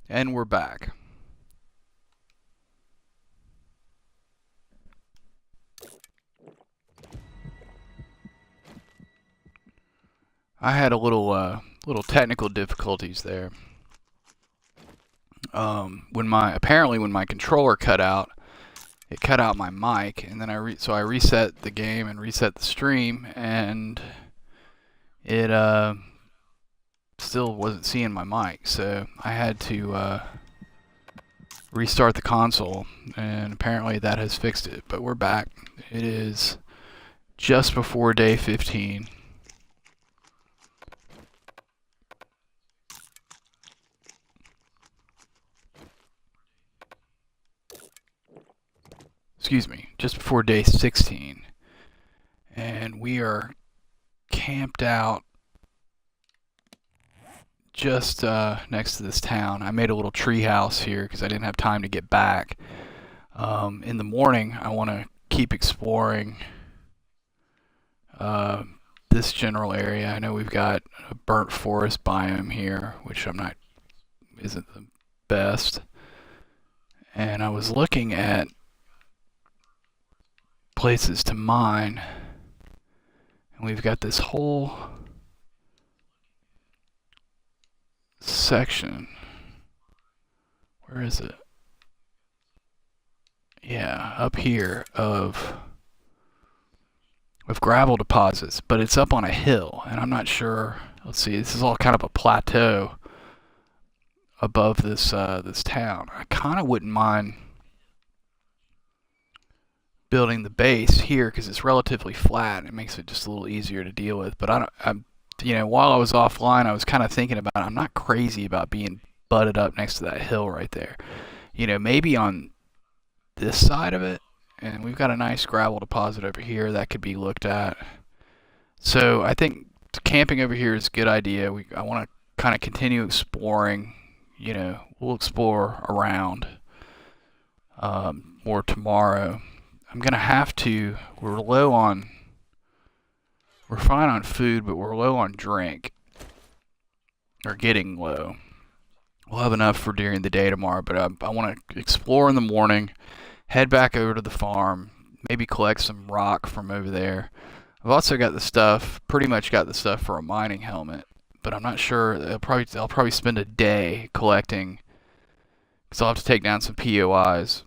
And we're back. I had a little technical difficulties there. When my controller cut out, it cut out my mic, and then I reset the game and reset the stream, and it still wasn't seeing my mic, so I had to restart the console, and apparently that has fixed it. But we're back. It is just before day 15. Excuse me, just before day 16. And we are camped out just next to this town. I made a little tree house here because I didn't have time to get back. In the morning, I want to keep exploring this general area. I know we've got a burnt forest biome here, which isn't the best. And I was looking at places to mine, and we've got this whole section. Where is it? Yeah, up here of gravel deposits, but it's up on a hill, and I'm not sure. Let's see, this is all kind of a plateau above this town. I kind of wouldn't mind building the base here because it's relatively flat. It makes it just a little easier to deal with. But while I was offline, I was kind of thinking about it. I'm not crazy about being butted up next to that hill right there. Maybe on this side of it, and we've got a nice gravel deposit over here that could be looked at. So I think camping over here is a good idea. I want to kind of continue exploring. We'll explore around more tomorrow. I'm gonna have to. We're fine on food, but we're low on drink, or getting low. We'll have enough for during the day tomorrow, but I want to explore in the morning, head back over to the farm, maybe collect some rock from over there. I've also pretty much got the stuff for a mining helmet, but I'm not sure. I'll probably spend a day collecting, because I'll have to take down some POIs.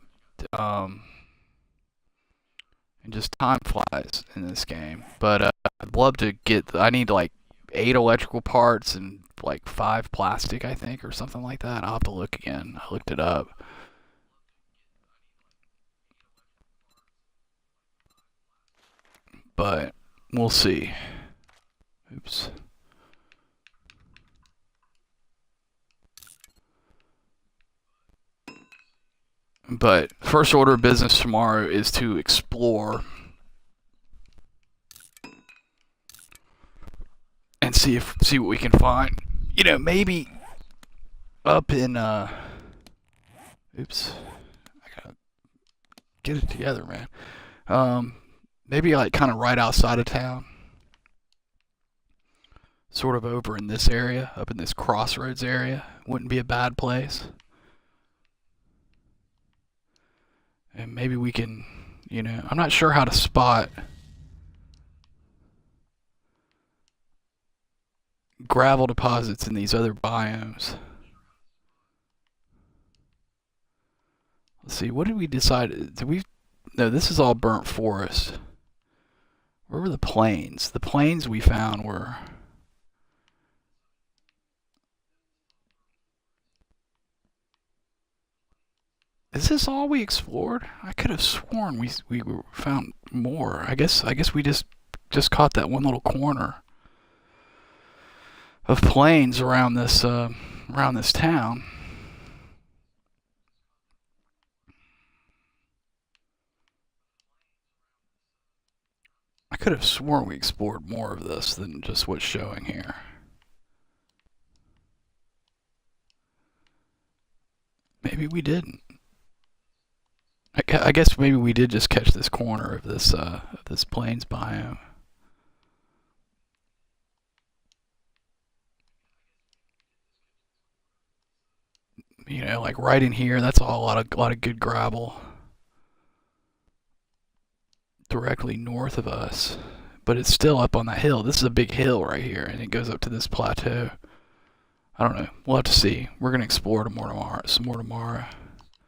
And just time flies in this game. But I'd love to I need like 8 electrical parts and like 5 plastic, I think, or something like that. I'll have to look again. I looked it up. But we'll see. Oops. But first order of business tomorrow is to explore and see what we can find. Maybe up in oops. I gotta get it together, man. Maybe like kind of right outside of town. Sort of over in this area, up in this crossroads area. Wouldn't be a bad place. And maybe we can, I'm not sure how to spot gravel deposits in these other biomes. Let's see, what did we decide? No, this is all burnt forest. Where were the plains? The plains we found were... Is this all we explored? I could have sworn we found more. I guess we just caught that one little corner of plains around this town. I could have sworn we explored more of this than just what's showing here. Maybe we didn't. I guess maybe we did just catch this corner of this plains biome. You know, like right in here, that's all a lot of good gravel directly north of us. But it's still up on that hill. This is a big hill right here, and it goes up to this plateau. I don't know. We'll have to see. We're gonna explore some more tomorrow.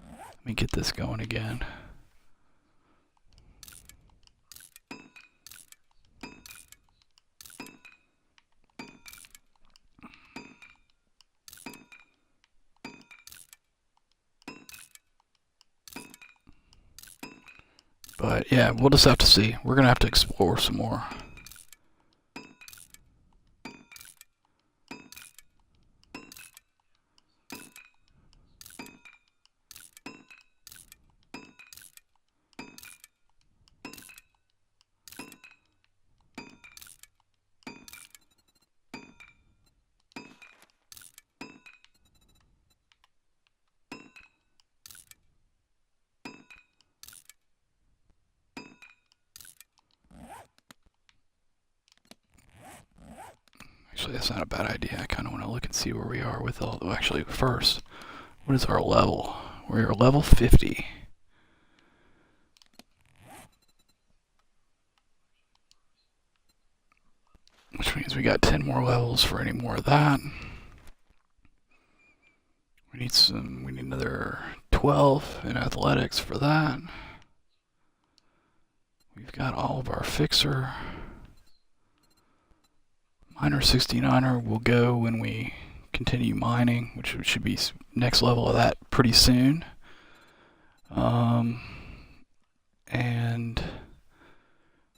Let me get this going again. But yeah, we'll just have to see. We're gonna have to explore some more. Actually, that's not a bad idea. I kind of want to look and see where we are with all. Actually, first, what is our level? We're level 50. Which means we got 10 more levels for any more of that. We need another 12 in athletics for that. We've got all of our fixer. Miner 69er will go when we continue mining, which should be next level of that pretty soon. And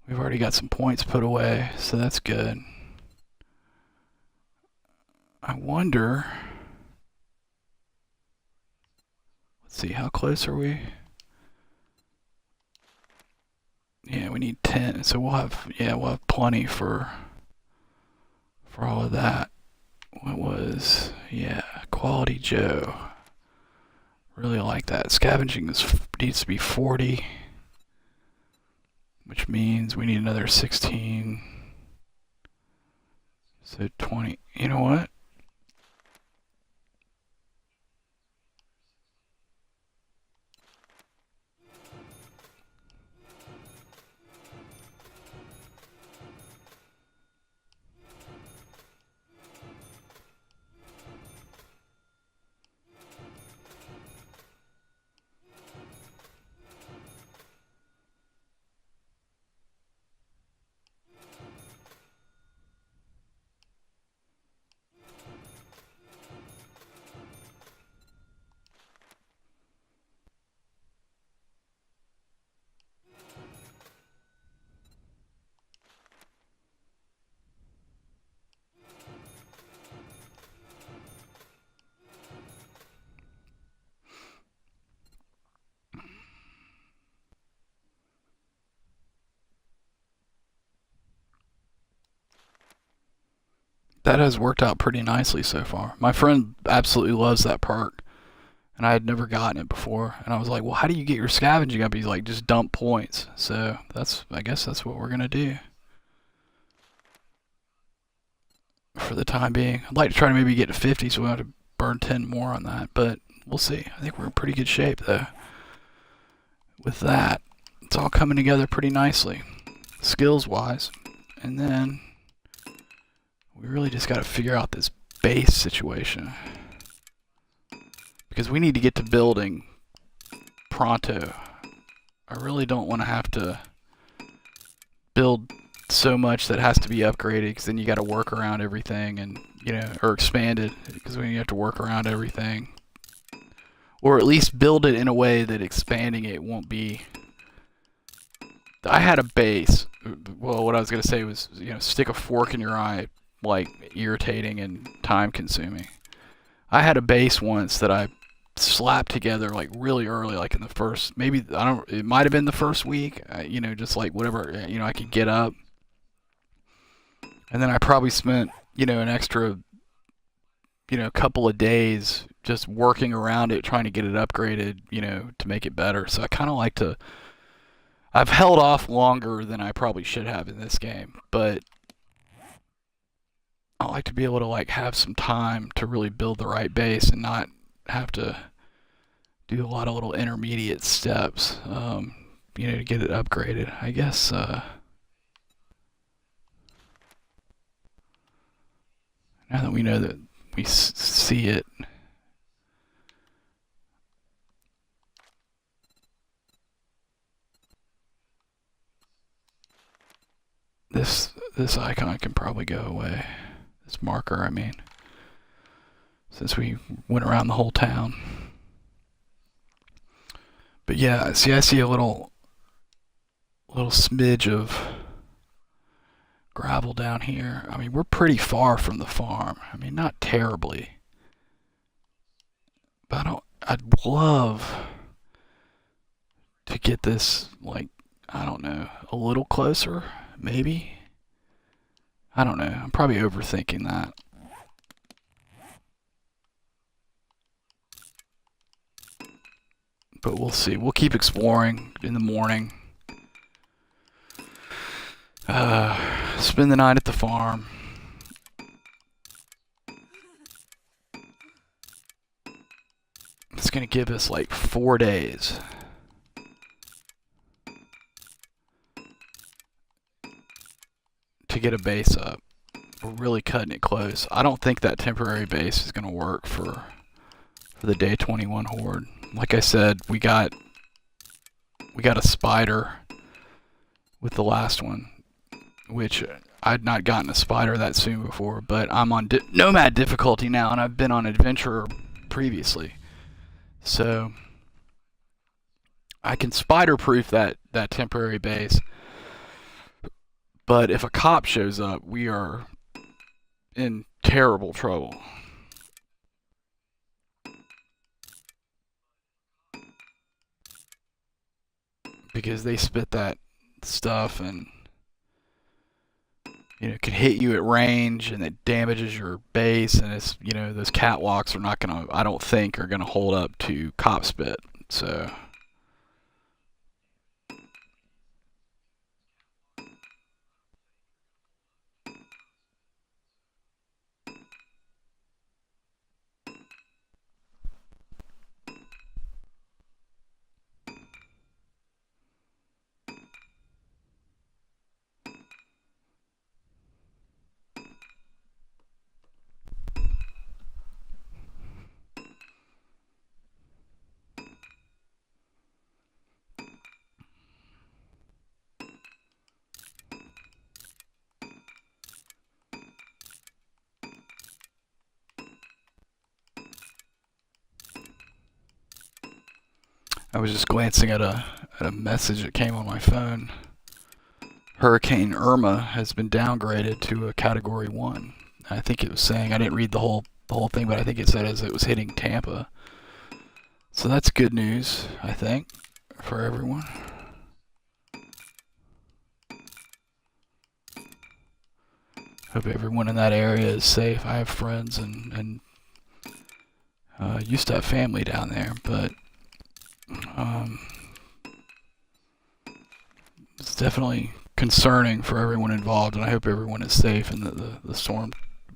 we've already got some points put away, so that's good. I wonder, let's see, how close are we? Yeah, we need 10, so we'll have plenty for all of that. What was, yeah, Quality Joe. Really like that. Scavenging needs to be 40, which means we need another 16. So 20. You know what? That has worked out pretty nicely so far. My friend absolutely loves that perk, and I had never gotten it before. And I was like, well, how do you get your scavenging up? He's like, just dump points. So I guess that's what we're gonna do for the time being. I'd like to try to maybe get to 50, so we have to burn 10 more on that, but we'll see. I think we're in pretty good shape though. With that, it's all coming together pretty nicely, skills wise, and then we really just got to figure out this base situation, because we need to get to building pronto. I really don't want to have to build so much that has to be upgraded, because then you got to work around everything, and or expanded, because we have to work around everything, or at least build it in a way that expanding it won't be. I had a base. Well, what I was gonna say was, stick a fork in your eye, like irritating and time consuming. I had a base once that I slapped together like really early, like in the first, maybe, it might have been the first week, just like whatever, I could get up. And then I probably spent, an extra, couple of days just working around it, trying to get it upgraded, to make it better. So I kind of like to, I've held off longer than I probably should have in this game, but I like to be able to have some time to really build the right base and not have to do a lot of little intermediate steps, to get it upgraded. I guess now that we know that we see it, this icon can probably go away. This marker, I mean, since we went around the whole town. But yeah, see, I see a little smidge of gravel down here. I mean, we're pretty far from the farm. I mean, not terribly. But I'd love to get this, like, I don't know, a little closer, maybe? I don't know. I'm probably overthinking that. But we'll see. We'll keep exploring in the morning. Spend the night at the farm. It's going to give us like 4 days. To get a base up. We're really cutting it close. I don't think that temporary base is going to work for the day 21 horde. Like I said, we got a spider with the last one, which I'd not gotten a spider that soon before, but I'm on nomad difficulty now, and I've been on adventurer previously. So I can spider proof that temporary base. But if a cop shows up, we are in terrible trouble. Because they spit that stuff and can hit you at range, and it damages your base, and it's those catwalks are not gonna, I don't think, are gonna hold up to cop spit. So I was just glancing at a message that came on my phone. Hurricane Irma has been downgraded to a Category 1. I think it was saying, I didn't read the whole thing, but I think it said as it was hitting Tampa. So that's good news, I think, for everyone. Hope everyone in that area is safe. I have friends and used to have family down there, but it's definitely concerning for everyone involved, and I hope everyone is safe and that the storm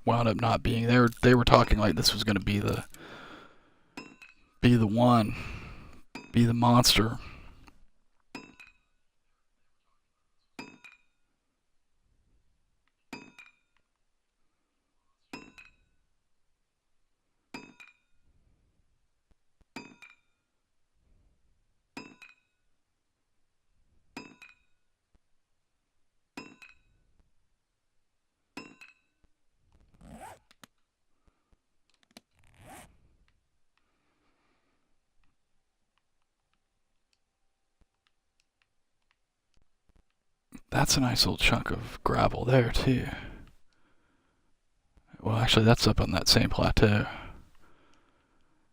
wound up not being there. They were talking like this was going to be the one, be the monster. That's a nice little chunk of gravel there, too. Well, actually, that's up on that same plateau.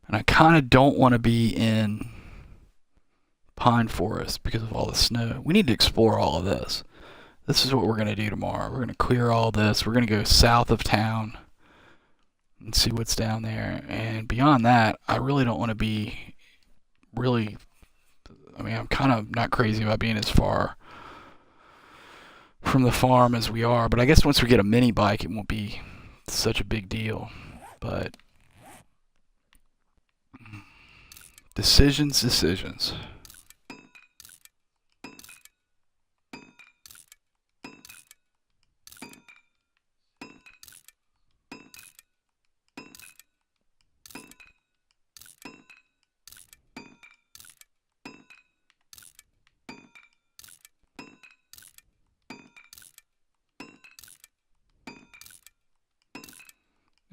And I kind of don't want to be in pine forest because of all the snow. We need to explore all of this. This is what we're going to do tomorrow. We're going to clear all this. We're going to go south of town and see what's down there. And beyond that, I really don't want to be really... I mean, I'm kind of not crazy about being as far from the farm as we are, but I guess once we get a mini bike, it won't be such a big deal. But Decisions, decisions.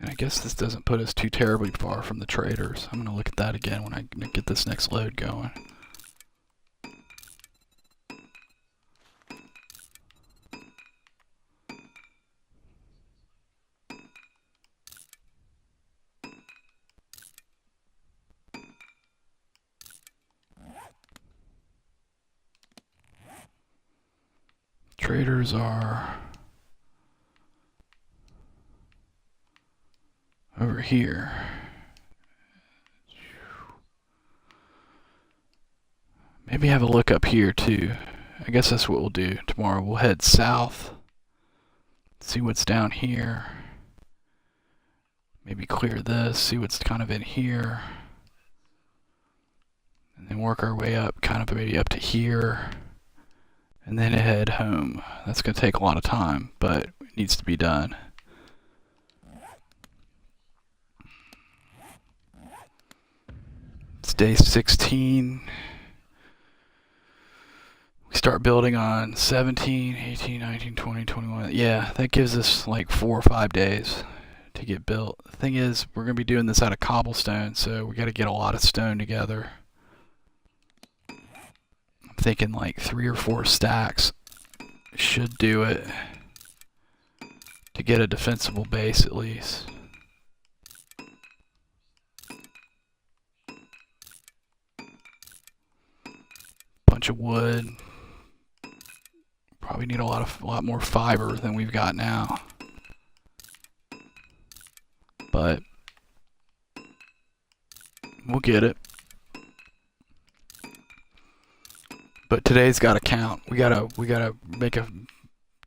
And I guess this doesn't put us too terribly far from the traders. I'm going to look at that again when I get this next load going. Traders are over here. Maybe have a look up here too. I guess that's what we'll do tomorrow. We'll head south, see what's down here. Maybe clear this, see what's kind of in here. And then work our way up, kind of maybe up to here. And then head home. That's going to take a lot of time, but it needs to be done. It's day 16. We start building on 17, 18, 19, 20, 21. Yeah, that gives us like 4 or 5 days to get built. The thing is, we're going to be doing this out of cobblestone, so we got to get a lot of stone together. I'm thinking like 3 or 4 stacks should do it to get a defensible base at least. Bunch of wood. Probably need a lot more fiber than we've got now. But we'll get it. But today's got to count. We gotta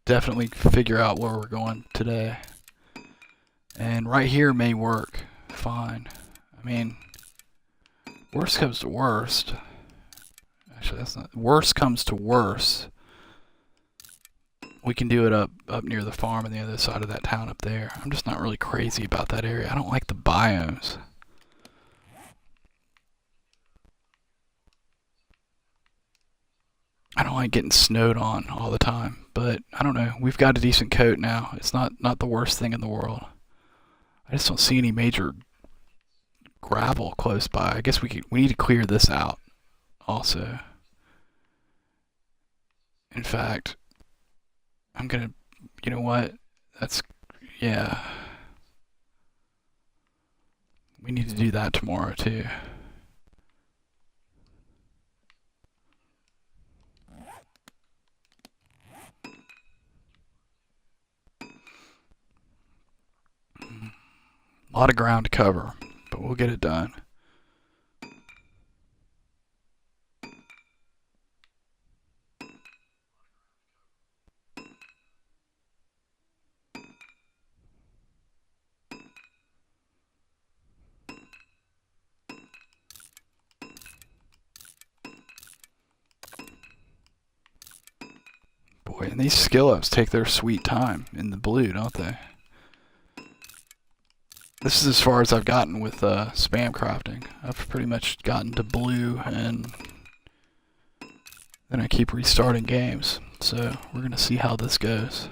definitely figure out where we're going today. And right here may work fine. I mean, worst comes to worst. Actually, that's not. Worst comes to worst. We can do it up near the farm on the other side of that town up there. I'm just not really crazy about that area. I don't like the biomes. I don't like getting snowed on all the time, but I don't know. We've got a decent coat now. It's not the worst thing in the world. I just don't see any major gravel close by. I guess we need to clear this out also. In fact, I'm gonna, you know what? Yeah. We need to do that tomorrow too. A lot of ground to cover, but we'll get it done. Boy, and these skill ups take their sweet time in the blue, don't they? This is as far as I've gotten with spam crafting. I've pretty much gotten to blue, and then I keep restarting games. So we're going to see how this goes.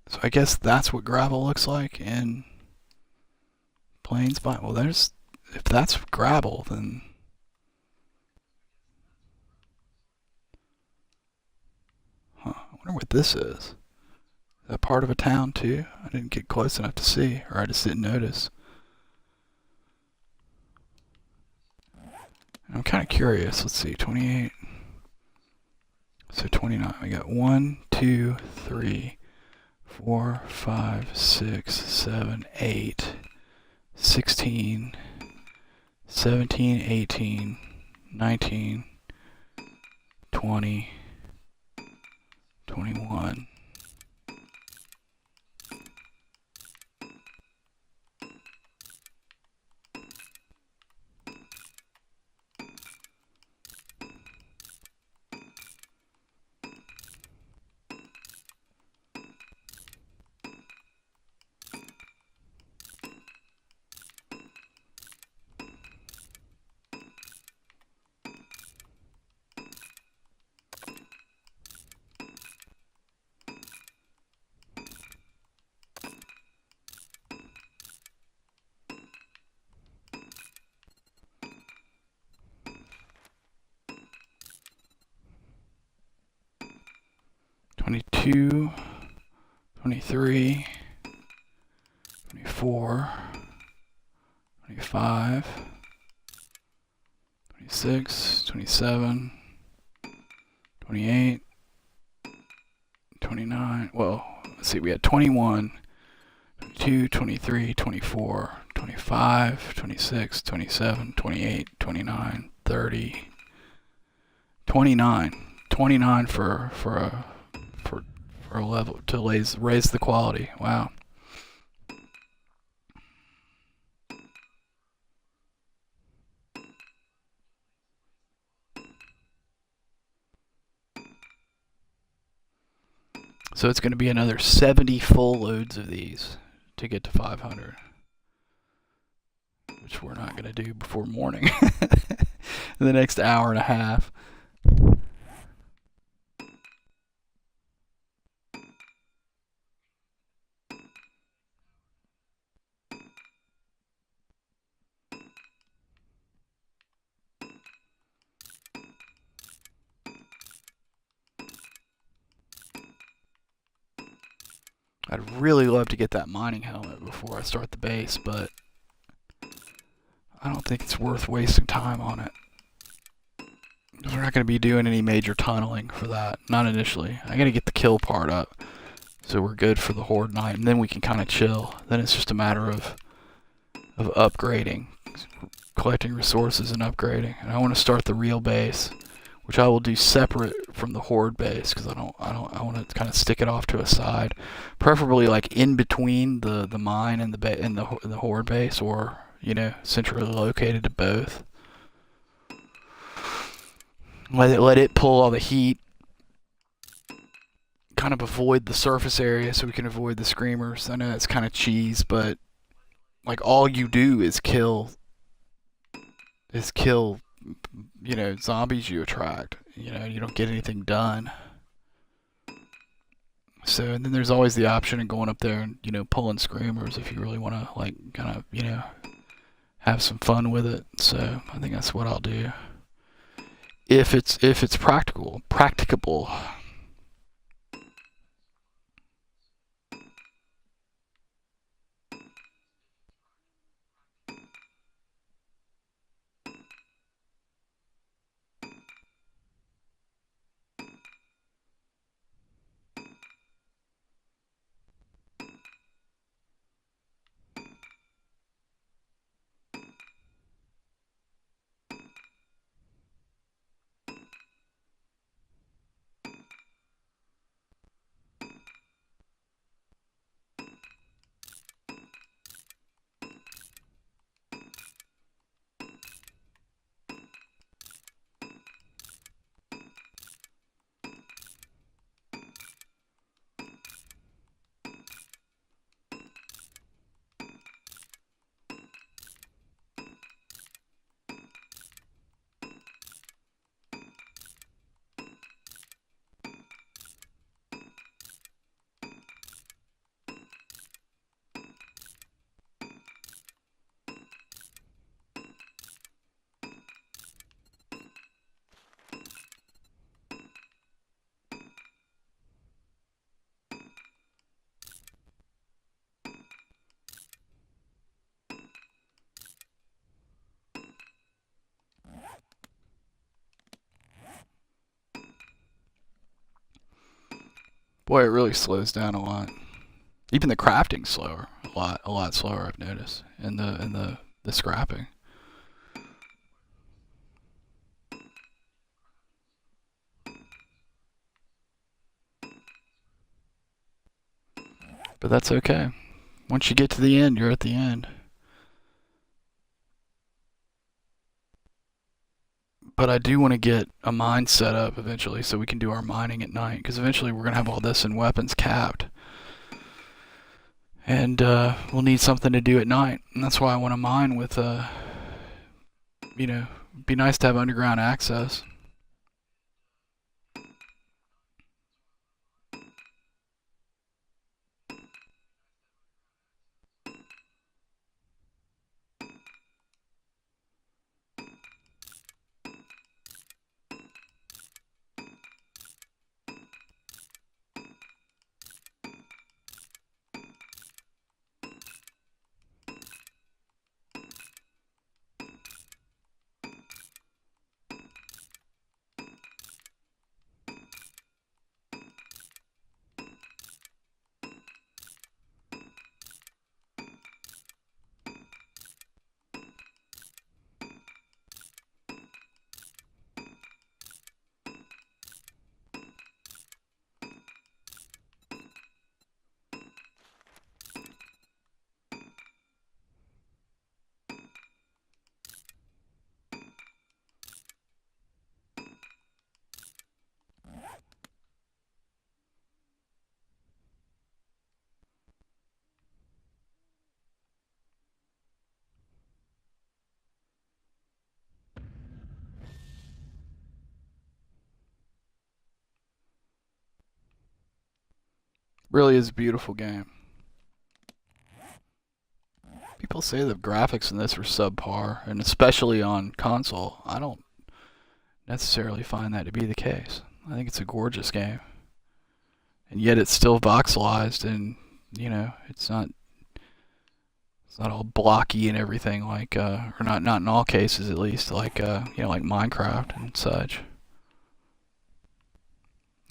So I guess that's what gravel looks like in Plains. Well, there's if that's gravel, then I wonder what this is. Is that part of a town too? I didn't get close enough to see, or I just didn't notice. I'm kind of curious. Let's see, 28. So 29. We got 1, 2, 3, 4, 5, 6, 7, 8, 16, 17, 18, 19, 20, 21. 22, 23, 24, 25, 26, 27, 28, 29. Well, let's see, we had 21, 22, 23, 24, 25, 26, 27, 28, 29, 30, 29. 29 for a level to raise the quality. Wow. So it's going to be another 70 full loads of these to get to 500, which we're not going to do before morning. In the next hour and a half. I'd really love to get that mining helmet before I start the base, but I don't think it's worth wasting time on it. We're not going to be doing any major tunneling for that. Not initially. I got to get the kill part up so we're good for the horde night, and then we can kind of chill. Then it's just a matter of upgrading, collecting resources and upgrading. And I want to start the real base, which I will do separate from the horde base because I want to kind of stick it off to a side, preferably like in between the mine and the horde base, or centrally located to both. Let it pull all the heat, kind of avoid the surface area so we can avoid the screamers. I know that's kind of cheese, but like all you do is kill zombies you attract. You don't get anything done. So, and then there's always the option of going up there and pulling screamers if you really want to like kind of have some fun with it. So I think that's what I'll do if it's practicable. Boy, it really slows down a lot. Even the crafting's slower, a lot slower. I've noticed, and the scrapping. But that's okay. Once you get to the end, you're at the end. But I do want to get a mine set up eventually so we can do our mining at night, because eventually we're going to have all this in weapons capped. And we'll need something to do at night. And that's why I want to mine with, you know, it'd be nice to have underground access. Really is a beautiful game. People say the graphics in this are subpar, and especially on console. I don't necessarily find that to be the case. I think it's a gorgeous game, and yet it's still voxelized, and it's not all blocky and everything like, or not in all cases at least, like like Minecraft and such.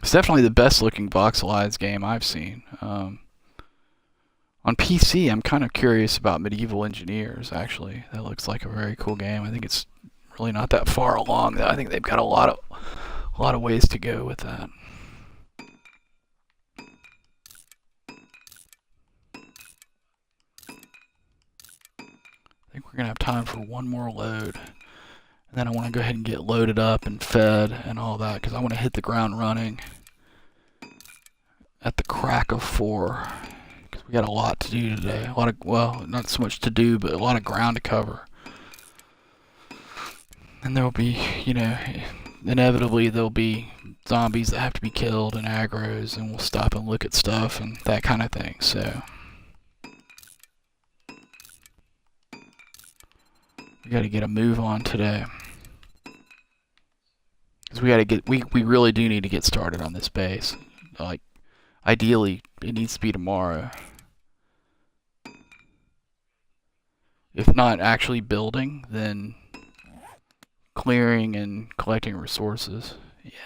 It's definitely the best looking voxelized game I've seen. On PC, I'm kind of curious about Medieval Engineers. Actually, that looks like a very cool game. I think it's really not that far along. I think they've got a lot of ways to go with that. I think we're gonna have time for one more load, and then I want to go ahead and get loaded up and fed and all that, because I want to hit the ground running at the crack of 4. Because we got a lot to do today. A lot of, well, not so much to do, but a lot of ground to cover. And there'll be, inevitably there'll be zombies that have to be killed and aggros, and we'll stop and look at stuff and that kind of thing. So we got to get a move on today, because we really do need to get started on this base. Like, ideally it needs to be tomorrow, if not actually building, then clearing and collecting resources.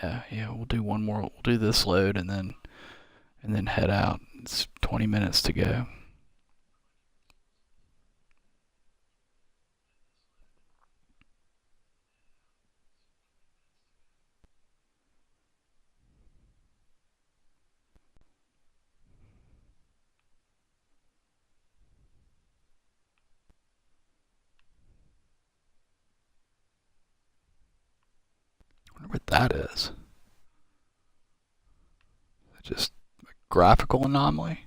Yeah, we'll do one more. We'll do this load and then head out. It's 20 minutes to go. I wonder what that is. Just a graphical anomaly.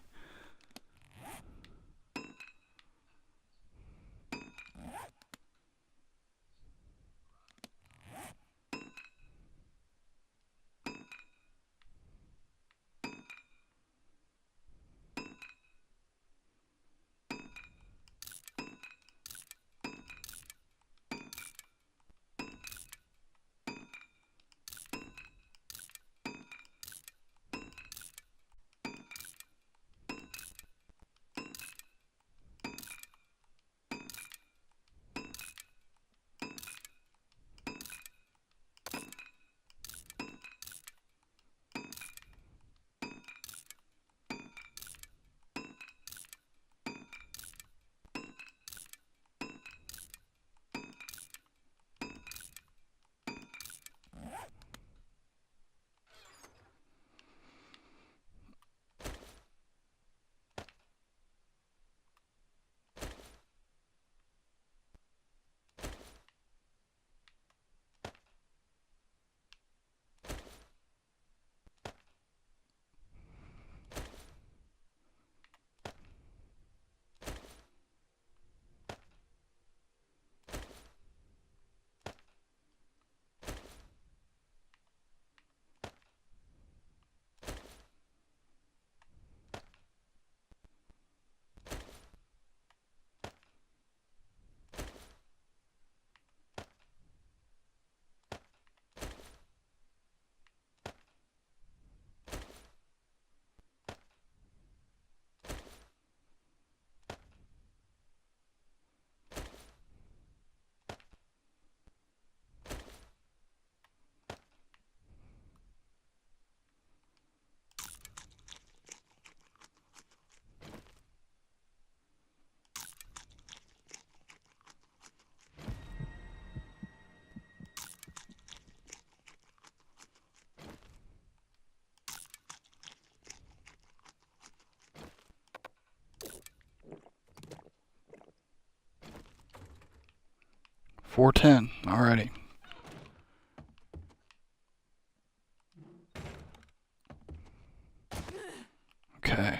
410 already. Okay.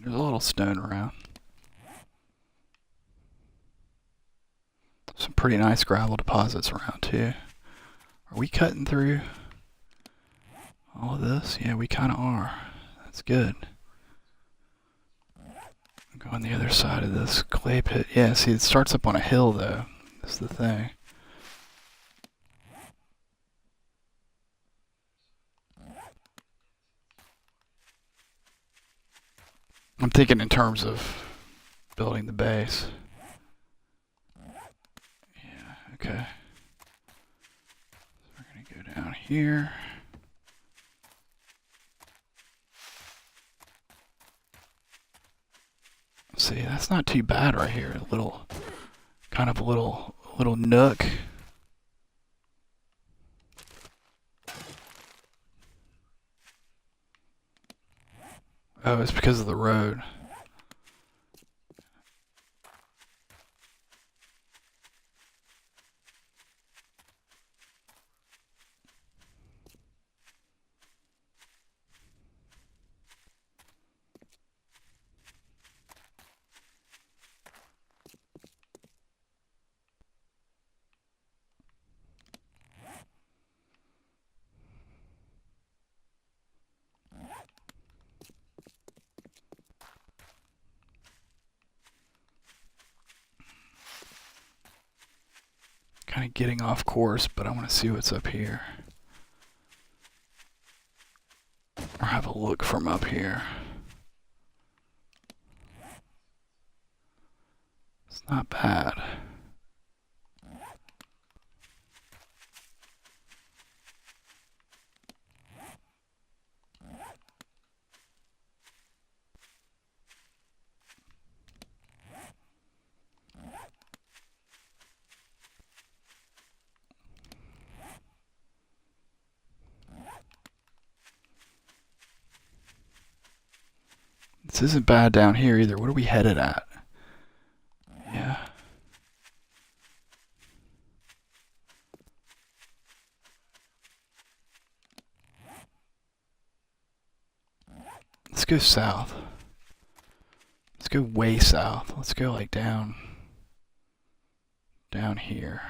There's a little stone around. Some pretty nice gravel deposits around too. Are we cutting through all of this? Yeah, we kind of are. That's good. Go on the other side of this clay pit. Yeah, see, it starts up on a hill though. That's the thing. I'm thinking in terms of building the base. Yeah, okay. So we're gonna go down here. See, that's not too bad right here. A little, kind of a little nook. Oh, it's because of the road. Kind of getting off course, but I want to see what's up here. Or have a look from up here. It's not bad. This isn't bad down here either. What are we headed at? Yeah. Let's go south. Let's go way south. Let's go like down here.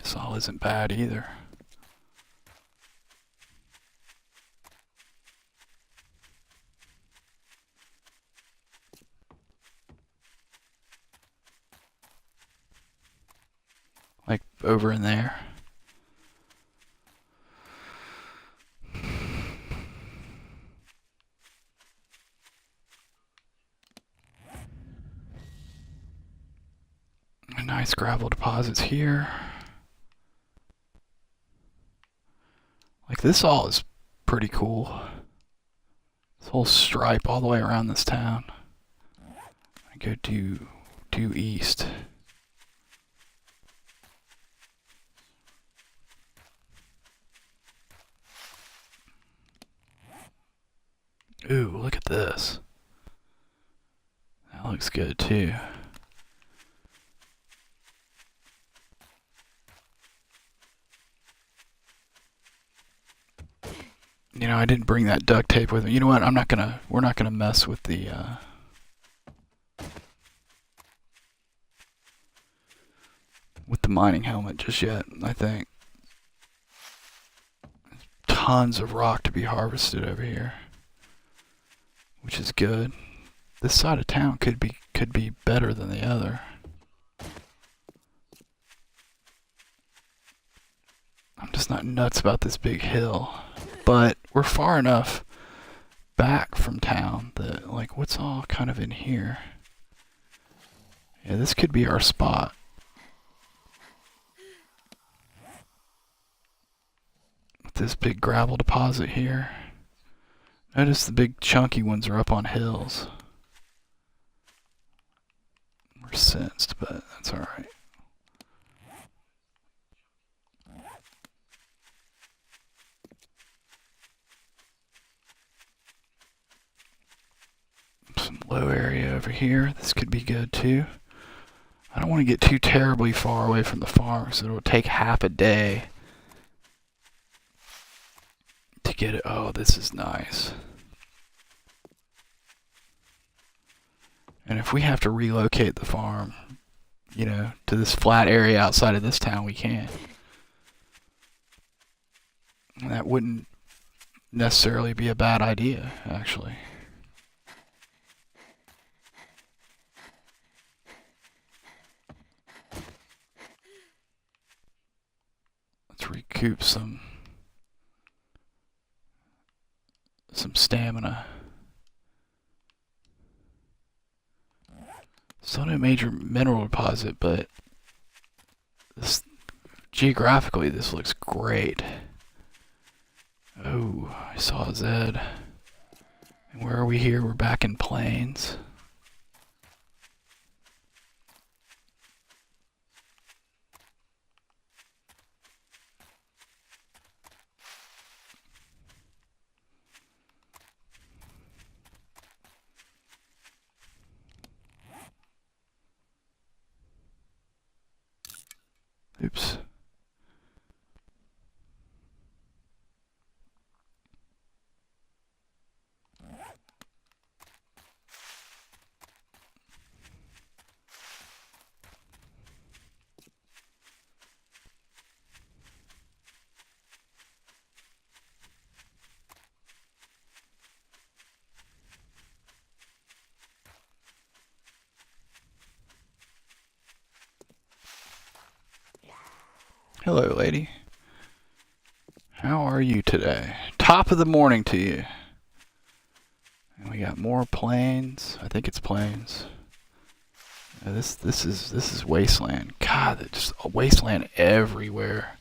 This all isn't bad either. Like over in there. Nice gravel deposits here. Like this all is pretty cool. This whole stripe all the way around this town. I go due east. Ooh, look at this. That looks good too. You know, I didn't bring that duct tape with me. You know what? We're not gonna mess with the mining helmet just yet, I think. Tons of rock to be harvested over here. which is good. This side of town could be better than the other. I'm just not nuts about this big hill, but we're far enough back from town that, like, what's all kind of in here? Yeah, this could be our spot. With this big gravel deposit here. Notice the big chunky ones are up on hills. We're sensed, but that's alright. Some low area over here. This could be good too. I don't want to get too terribly far away from the farm, so it'll take half a day to get it. Oh, this is nice. And if we have to relocate the farm, you know, to this flat area outside of this town, we can. And that wouldn't necessarily be a bad idea, actually. Let's recoup some stamina. Still no major mineral deposit, but this geographically this looks great. Oh, I saw Zed. And where are we here? We're back in Plains. Oops. Hello, lady. How are you today? Top of the morning to you. And we got more plains. I think it's plains. Yeah, this is wasteland. God, it's just a wasteland everywhere.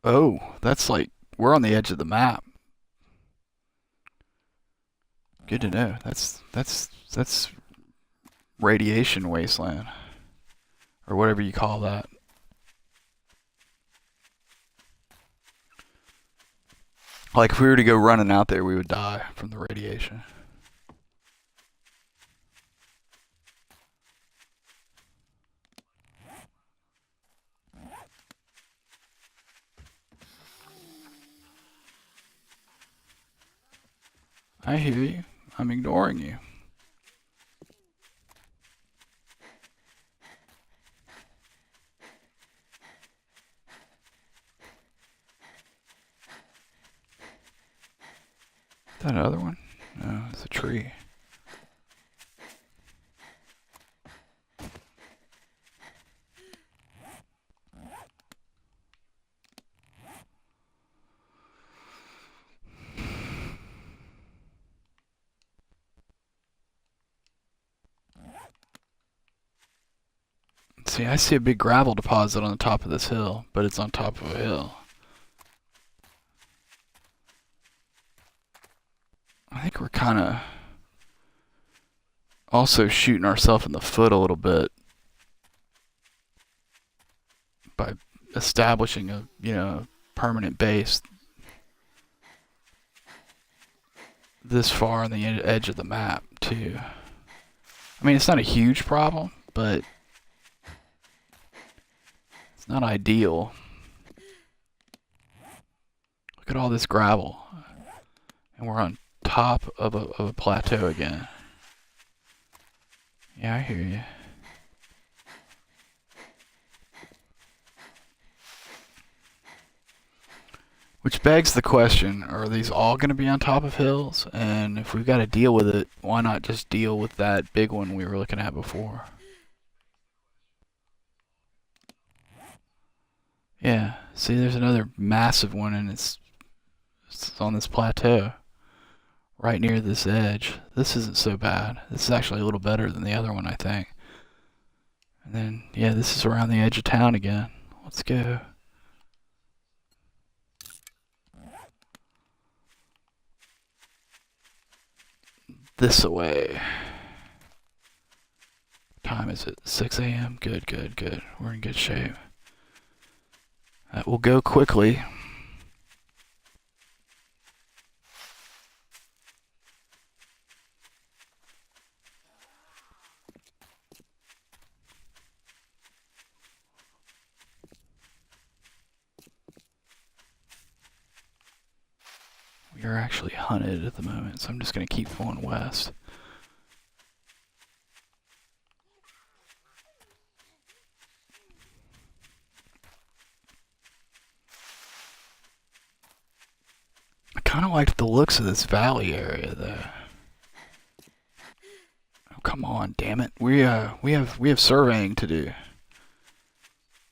Oh, that's like we're on the edge of the map. Good to know. That's radiation wasteland, or whatever you call that. Like if we were to go running out there, we would die from the radiation. I hear you. I'm ignoring you. Is that another one? No, it's a tree. See, I see a big gravel deposit on the top of this hill, but it's on top of a hill. I think we're kind of also shooting ourselves in the foot a little bit by establishing a, you know, permanent base this far on the edge of the map too. I mean, it's not a huge problem, but it's not ideal. Look at all this gravel, and we're on top of a plateau again. Yeah, I hear you. Which begs the question, are these all going to be on top of hills? And if we've got to deal with it, why not just deal with that big one we were looking at before? Yeah, see, there's another massive one, and it's on this plateau, right near this edge. This isn't so bad. This is actually a little better than the other one, I think. And then, yeah, this is around the edge of town again. Let's go. This away. Time is it? 6 a.m.? Good, good, good. We're in good shape. That will go quickly. We are actually hunted at the moment, so I'm just going to keep going west. I kind of liked the looks of this valley area, though. Oh, come on, damn it! We have surveying to do.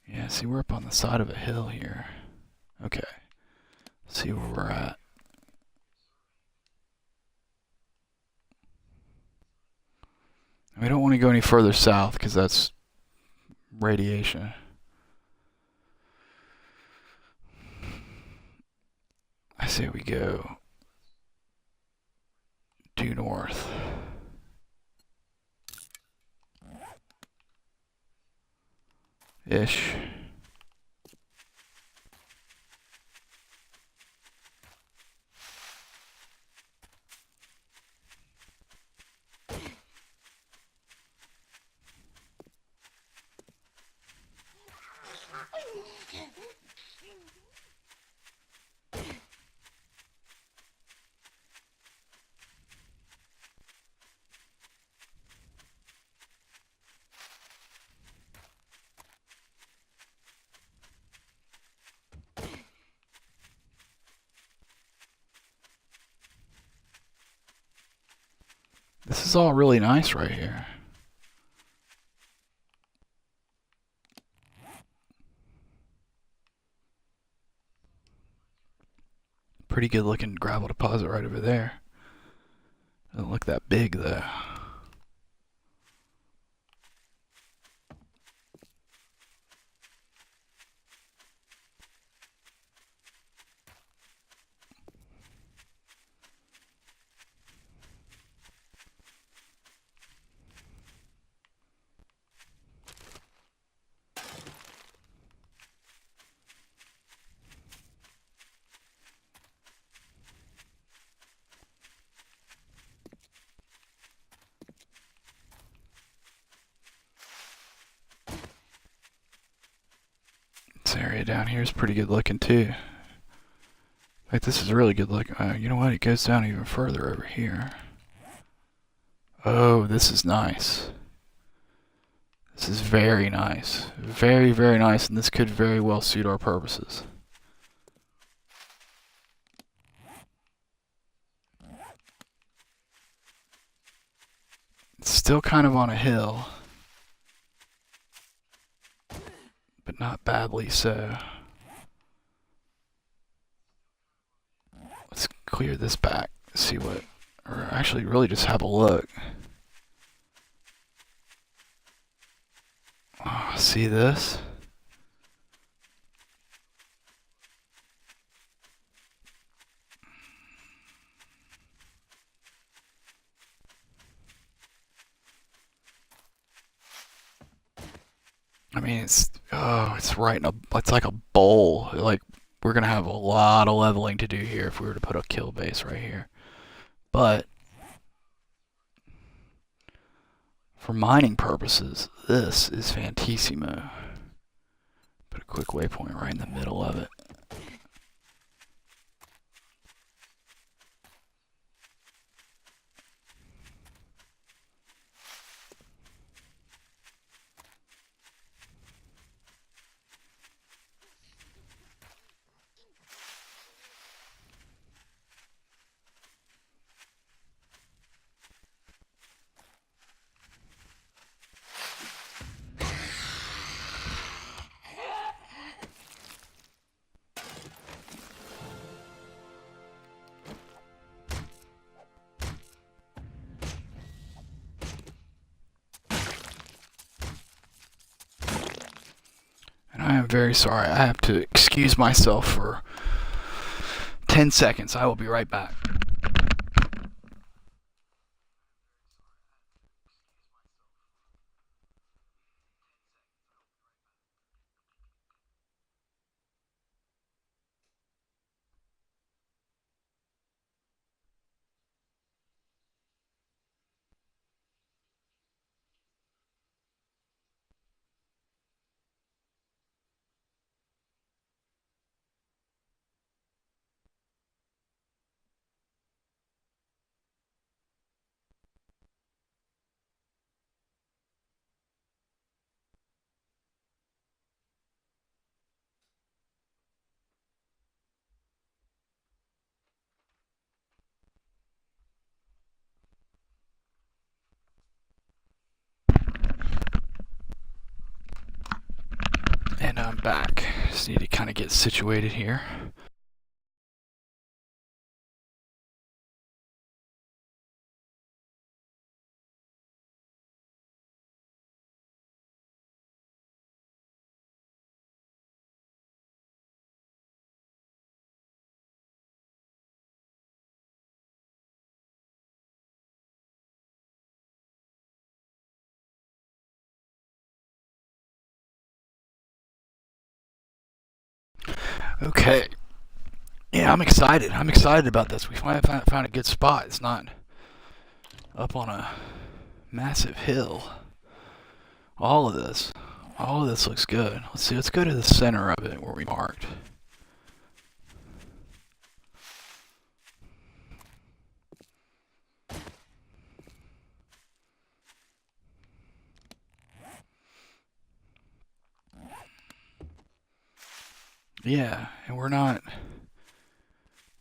Yeah, see, we're up on the side of a hill here. Okay, let's see where we're at. We don't want to go any further south because that's radiation. I say we go due north. Ish. This is all really nice right here. Pretty good looking gravel deposit right over there. Doesn't look that big though. This area down here is pretty good looking too. In fact, this is really good looking. You know what? It goes down even further over here. Oh, this is nice. This is very nice. Very, very nice, and this could very well suit our purposes. It's still kind of on a hill, but not badly so. Let's clear this back, see what, or actually really just have a look. Oh, see this? I mean, it's right in a, it's like a bowl. Like, we're gonna have a lot of leveling to do here if we were to put a kill base right here. But for mining purposes, this is fantissimo. Put a quick waypoint right in the middle of it. very sorry. I have to excuse myself for 10 seconds. I will be right back. And I'm back. Just need to kind of get situated here. Okay. Yeah, I'm excited. I'm excited about this. We finally found a good spot. It's not up on a massive hill. All of this. All of this looks good. Let's see. Let's go to the center of it where we marked. Yeah, and we're not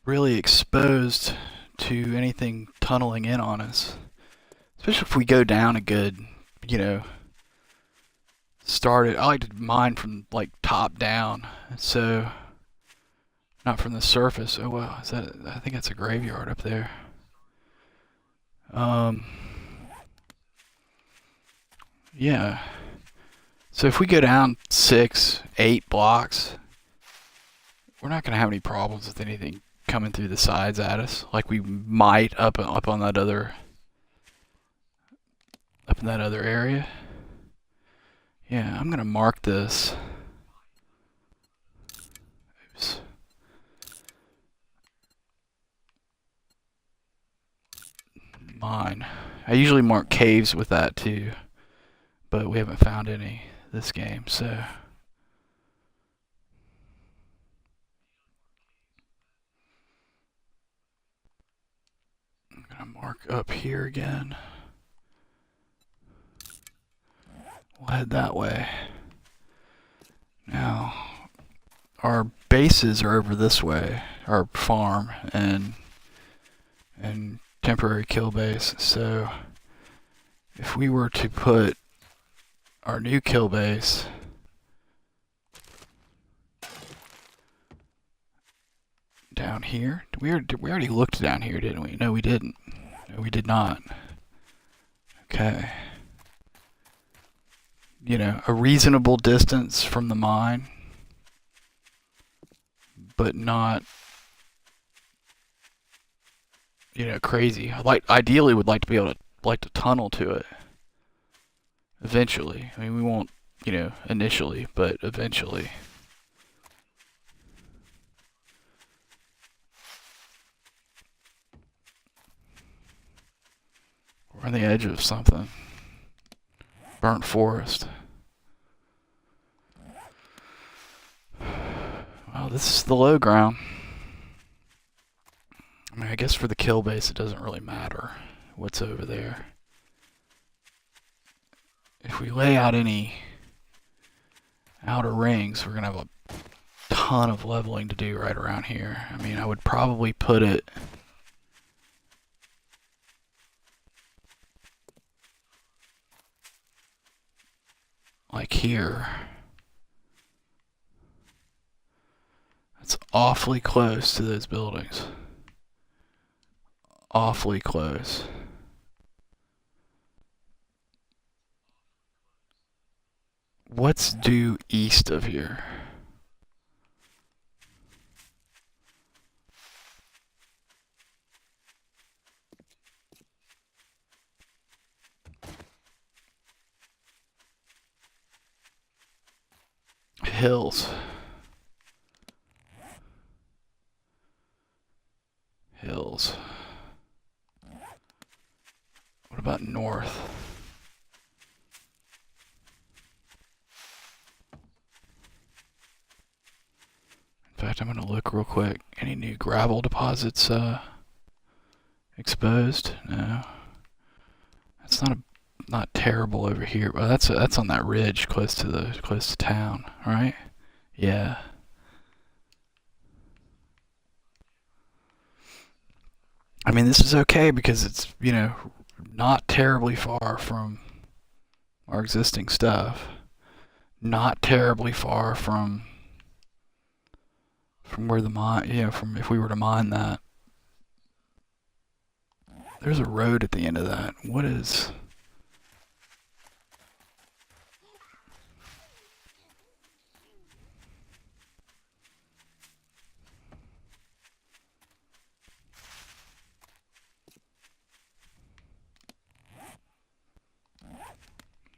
really exposed to anything tunneling in on us. Especially if we go down a good, you know, start it. I like to mine from like top down, so not from the surface. Oh wow, is that? I think that's a graveyard up there. Um, yeah. So if we go down 6, 8 blocks, we're not gonna have any problems with anything coming through the sides at us, like we might up on that other up in that other area. Yeah, I'm gonna mark this. Oops. Mine. I usually mark caves with that too, but we haven't found any this game, so I'm gonna mark up here again. We'll head that way. Now, our bases are over this way, our farm and temporary kill base. So if we were to put our new kill base down here, we already looked down here, didn't we? No, we didn't. No, we did not. Okay. You know, a reasonable distance from the mine, but not, you know, crazy. Ideally would like to be able to tunnel to it eventually. I mean, we won't, you know, initially, but eventually. We're on the edge of something. Burnt forest. Well, this is the low ground. I mean, I guess for the kill base, it doesn't really matter what's over there. If we lay out any outer rings, we're gonna have a ton of leveling to do right around here. I mean, I would probably put it like here. That's awfully close to those buildings. Awfully close. What's due east of here? hills? Hills. What about north? In fact, I'm going to look real quick. Any new gravel deposits exposed? No. It's not terrible over here. Well, that's on that ridge close to town, right? Yeah. I mean, this is okay because it's, not terribly far from our existing stuff. Not terribly far from where the mine, from if we were to mine that. There's a road at the end of that. What is...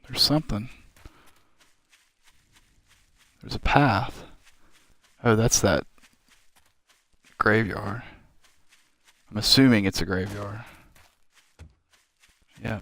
There's something. There's a path. Oh, that's that graveyard. I'm assuming it's a graveyard. Yeah.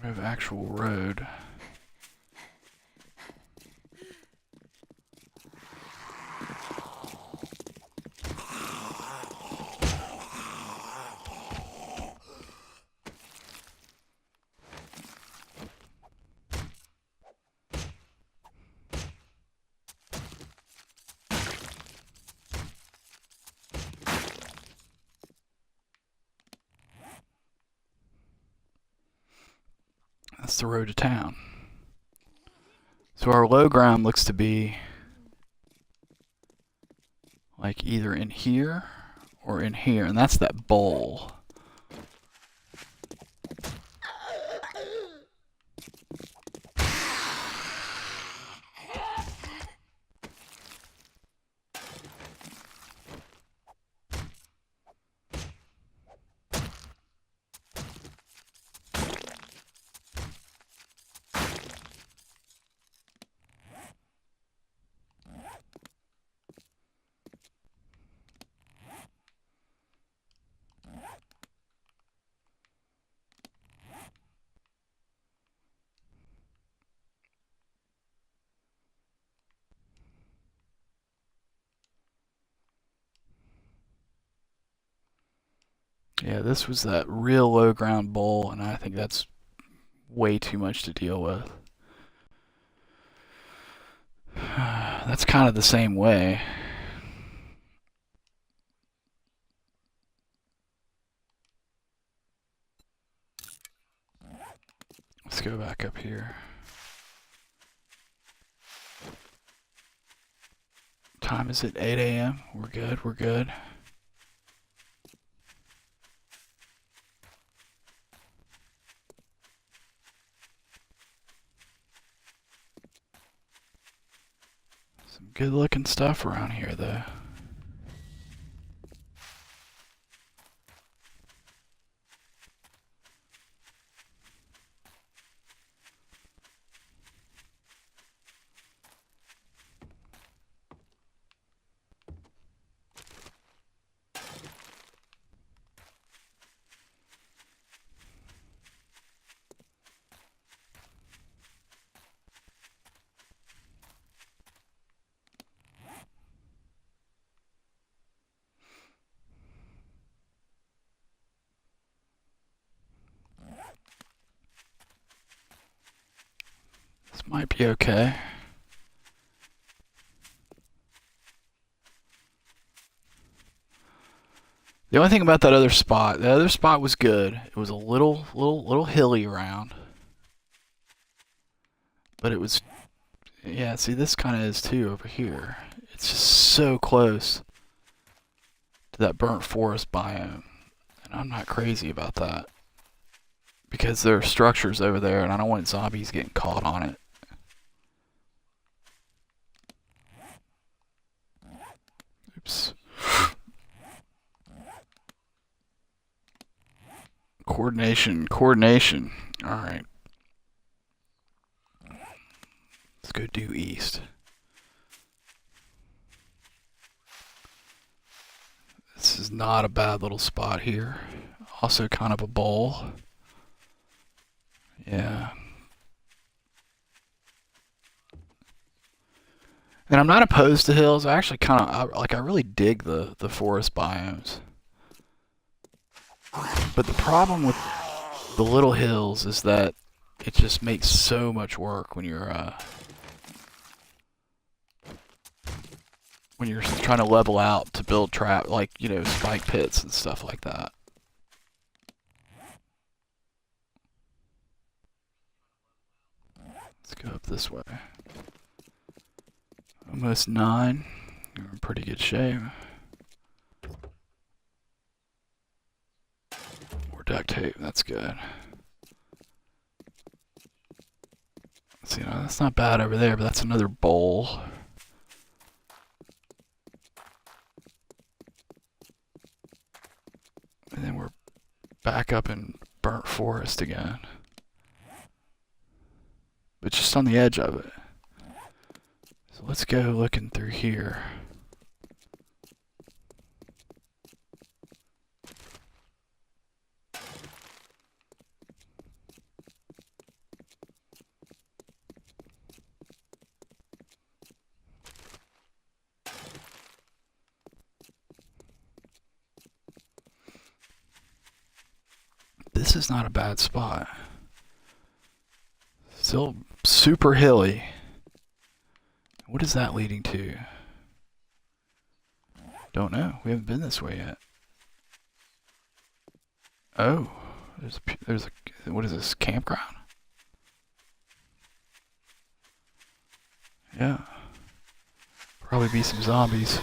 We have actual road. That's the road to town. So our low ground looks to be like either in here or in here, and that's that bowl. Yeah, this was that real low ground bowl, and I think that's way too much to deal with. That's kind of the same way. Let's go back up here. Time is it? 8 a.m. We're good, we're good. Some good looking stuff around here though. Might be okay. The only thing about that other spot, the other spot was good. It was a little hilly around, but it was, yeah. See, this kind of is too over here. It's just so close to that burnt forest biome, and I'm not crazy about that because there are structures over there, and I don't want zombies getting caught on it. Oops. Coordination, coordination. Alright. Let's go due east. This is not a bad little spot here. Also kind of a bowl. Yeah. And I'm not opposed to hills. I actually kind of, I really dig the forest biomes. But the problem with the little hills is that it just makes so much work when you're trying to level out to build trap, like, you know, spike pits and stuff like that. Let's go up this way. Almost 9. You're in pretty good shape. Duct tape, that's good. See, you know, that's not bad over there, but that's another bowl. And then we're back up in burnt forest again. But just on the edge of it. So let's go looking through here. This is not a bad spot. Still super hilly. What is that leading to? Don't know. We haven't been this way yet. Oh, there's a what is this, campground? Yeah. Probably be some zombies.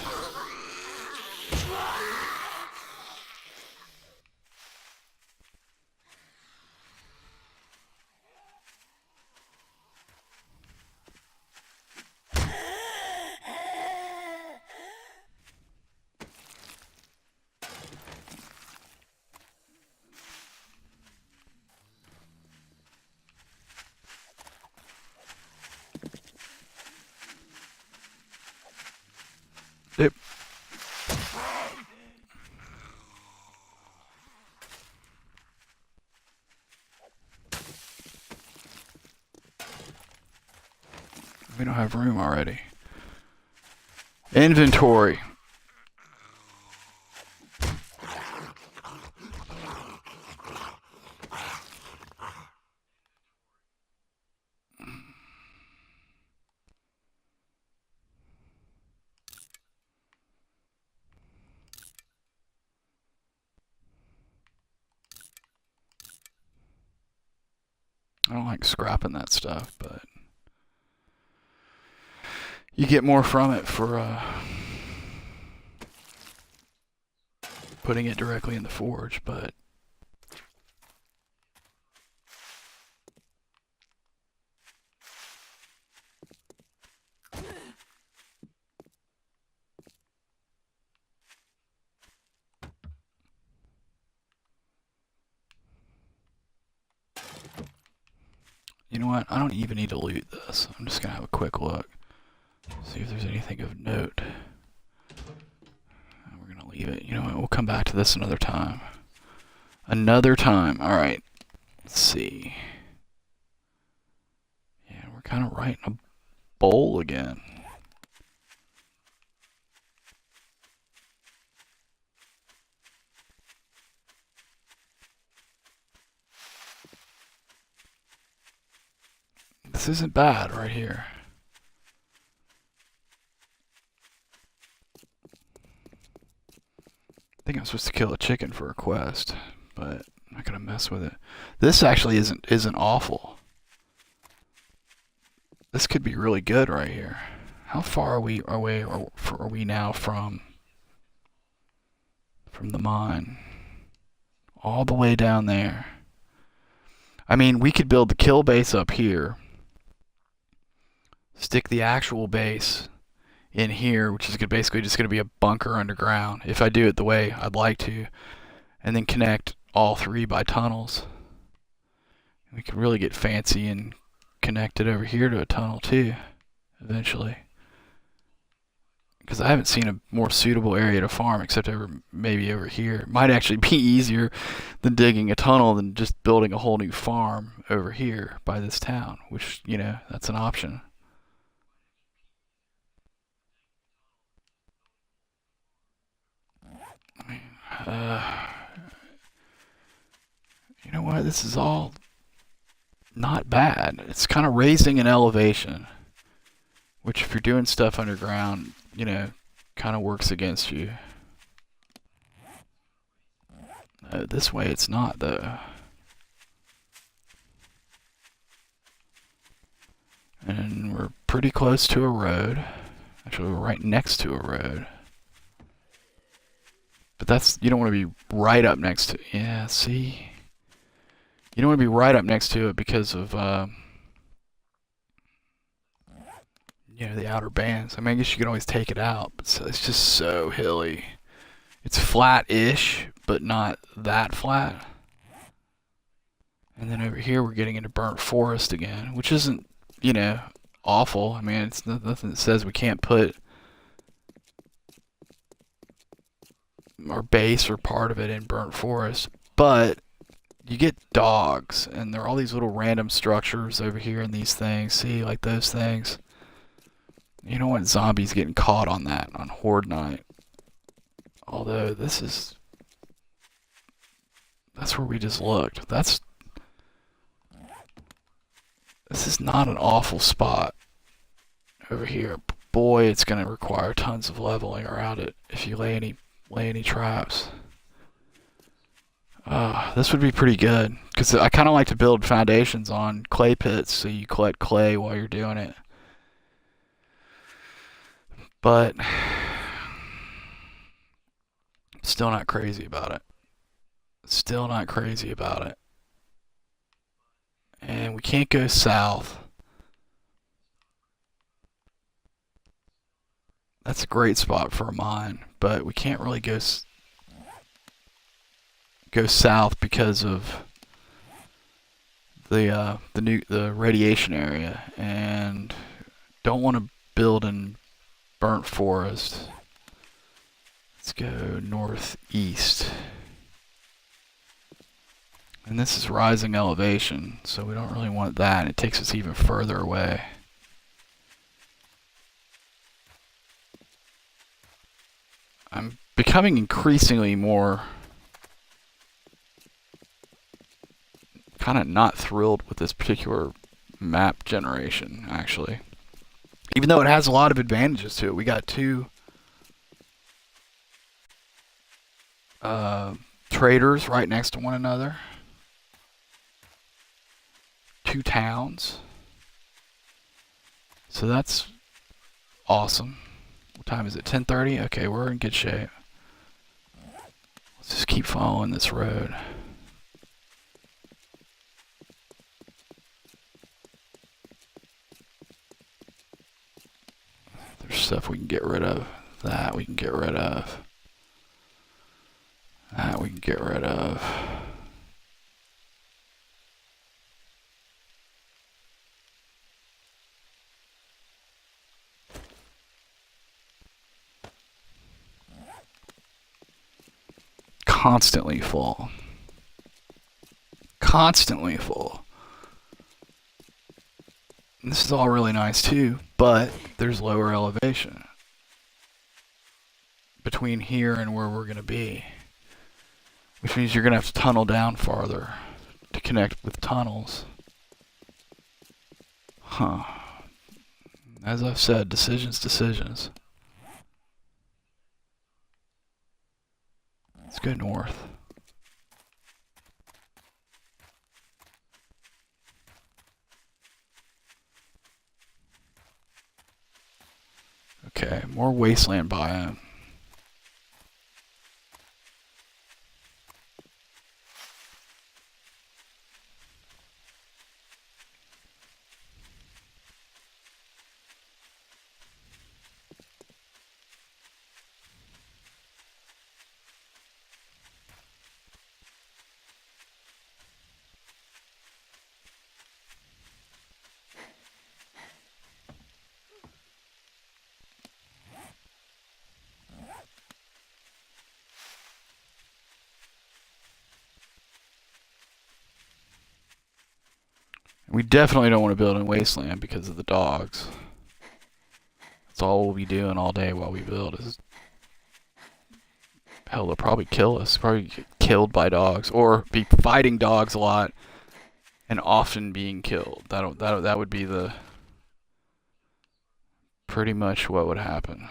Yep. We don't have room already. Inventory. I don't like scrapping that stuff, but you get more from it for putting it directly in the forge, but you know what? I don't even need to loot this. I'm just gonna have a quick look. See if there's anything of note. And we're gonna leave it. You know what? We'll come back to this another time. Another time. Alright. Let's see. Yeah, we're kind of right in a bowl again. This isn't bad right here. I think I'm supposed to kill a chicken for a quest, but I'm not gonna mess with it. This actually isn't awful. This could be really good right here. How far are we now from the mine? All the way down there. I mean, we could build the kill base up here. Stick the actual base in here, which is basically just going to be a bunker underground, if I do it the way I'd like to. And then connect all three by tunnels. We could really get fancy and connect it over here to a tunnel too, eventually. Because I haven't seen a more suitable area to farm except maybe over here. It might actually be easier than digging a tunnel than just building a whole new farm over here by this town, which, you know, that's an option. I mean, you know what? This is all not bad. It's kind of raising an elevation, which if you're doing stuff underground, you know, kind of works against you. This way it's not, though. And we're pretty close to a road. Actually, we're right next to a road. But that's, you don't want to be right up next to, yeah, see? You don't want to be right up next to it because of, you know, the outer bands. I mean, I guess you could always take it out, but it's just so hilly. It's flat-ish, but not that flat. And then over here we're getting into burnt forest again, which isn't, you know, awful. I mean, it's nothing that says we can't put our base or part of it in burnt forest, but you get dogs, and there are all these little random structures over here in these things. See, like those things. You don't want zombies getting caught on that on Horde Night. Although that's where we just looked. This is not an awful spot over here. Boy, it's going to require tons of leveling around it if you lay any traps. This would be pretty good, because I kind of like to build foundations on clay pits, so you collect clay while you're doing it. But still not crazy about it. Still not crazy about it. And we can't go south. That's a great spot for a mine, but we can't really go south because of the radiation area, and don't want to build in burnt forest. Let's go northeast. And this is rising elevation, so we don't really want that. It takes us even further away. I'm becoming increasingly more kind of not thrilled with this particular map generation, actually. Even though it has a lot of advantages to it. We got two traders right next to one another. Two towns. So that's awesome. What time is it? 10:30? Okay, we're in good shape. Let's just keep following this road. There's stuff we can get rid of. That we can get rid of. That we can get rid of. Constantly full. Constantly full. And this is all really nice too, but there's lower elevation between here and where we're going to be. Which means you're going to have to tunnel down farther to connect with tunnels. Huh. As I've said, decisions. Let's go north. Okay, more wasteland biome. We definitely don't want to build in wasteland because of the dogs. That's all we'll be doing all day while we build is... Hell, they'll probably kill us. Probably get killed by dogs. Or be fighting dogs a lot and often being killed. That would be the... pretty much what would happen.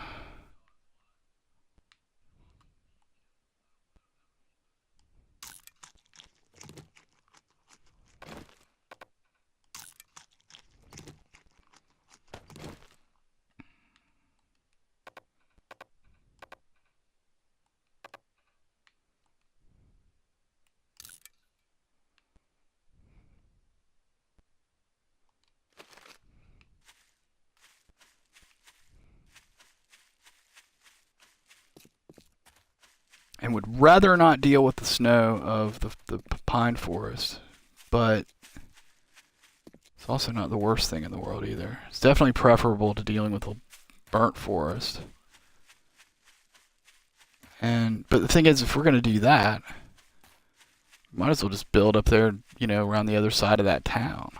And would rather not deal with the snow of the pine forest, but it's also not the worst thing in the world either. It's definitely preferable to dealing with a burnt forest. But the thing is, if we're going to do that, might as well just build up there, you know, around the other side of that town,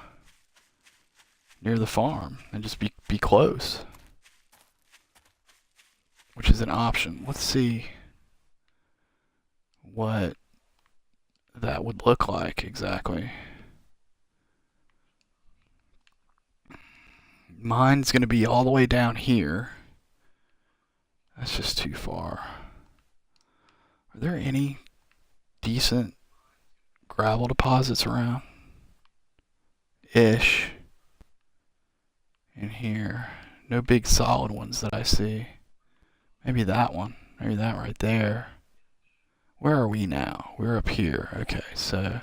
near the farm, and just be close, which is an option. Let's see what that would look like exactly. Mine's going to be all the way down here. That's just too far. Are there any decent gravel deposits around? Ish. In here. No big solid ones that I see. Maybe that one. Maybe that right there. Where are we now? We're up here. Okay, so...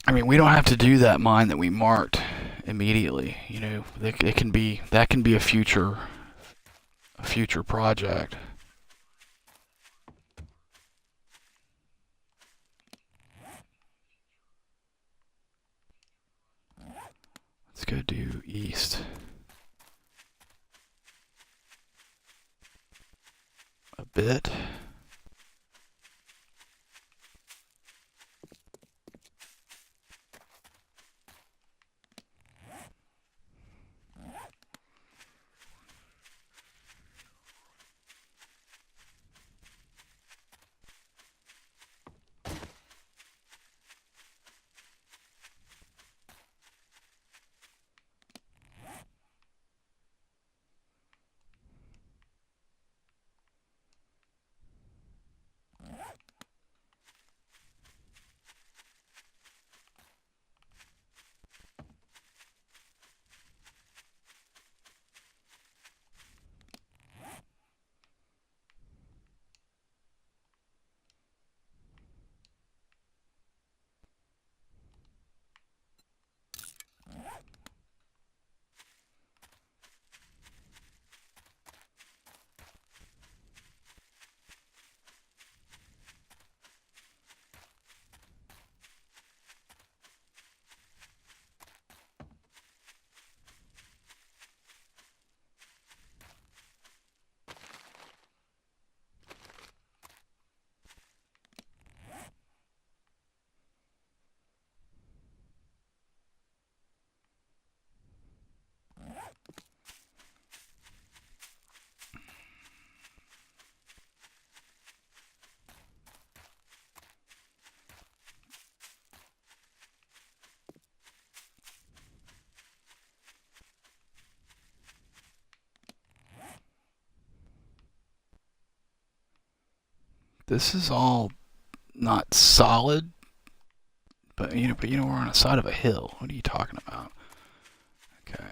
I mean, we don't have to do that mine that we marked immediately. You know, that can be a future project. Let's go do east. A bit. This is all not solid, but we're on the side of a hill. What are you talking about? Okay.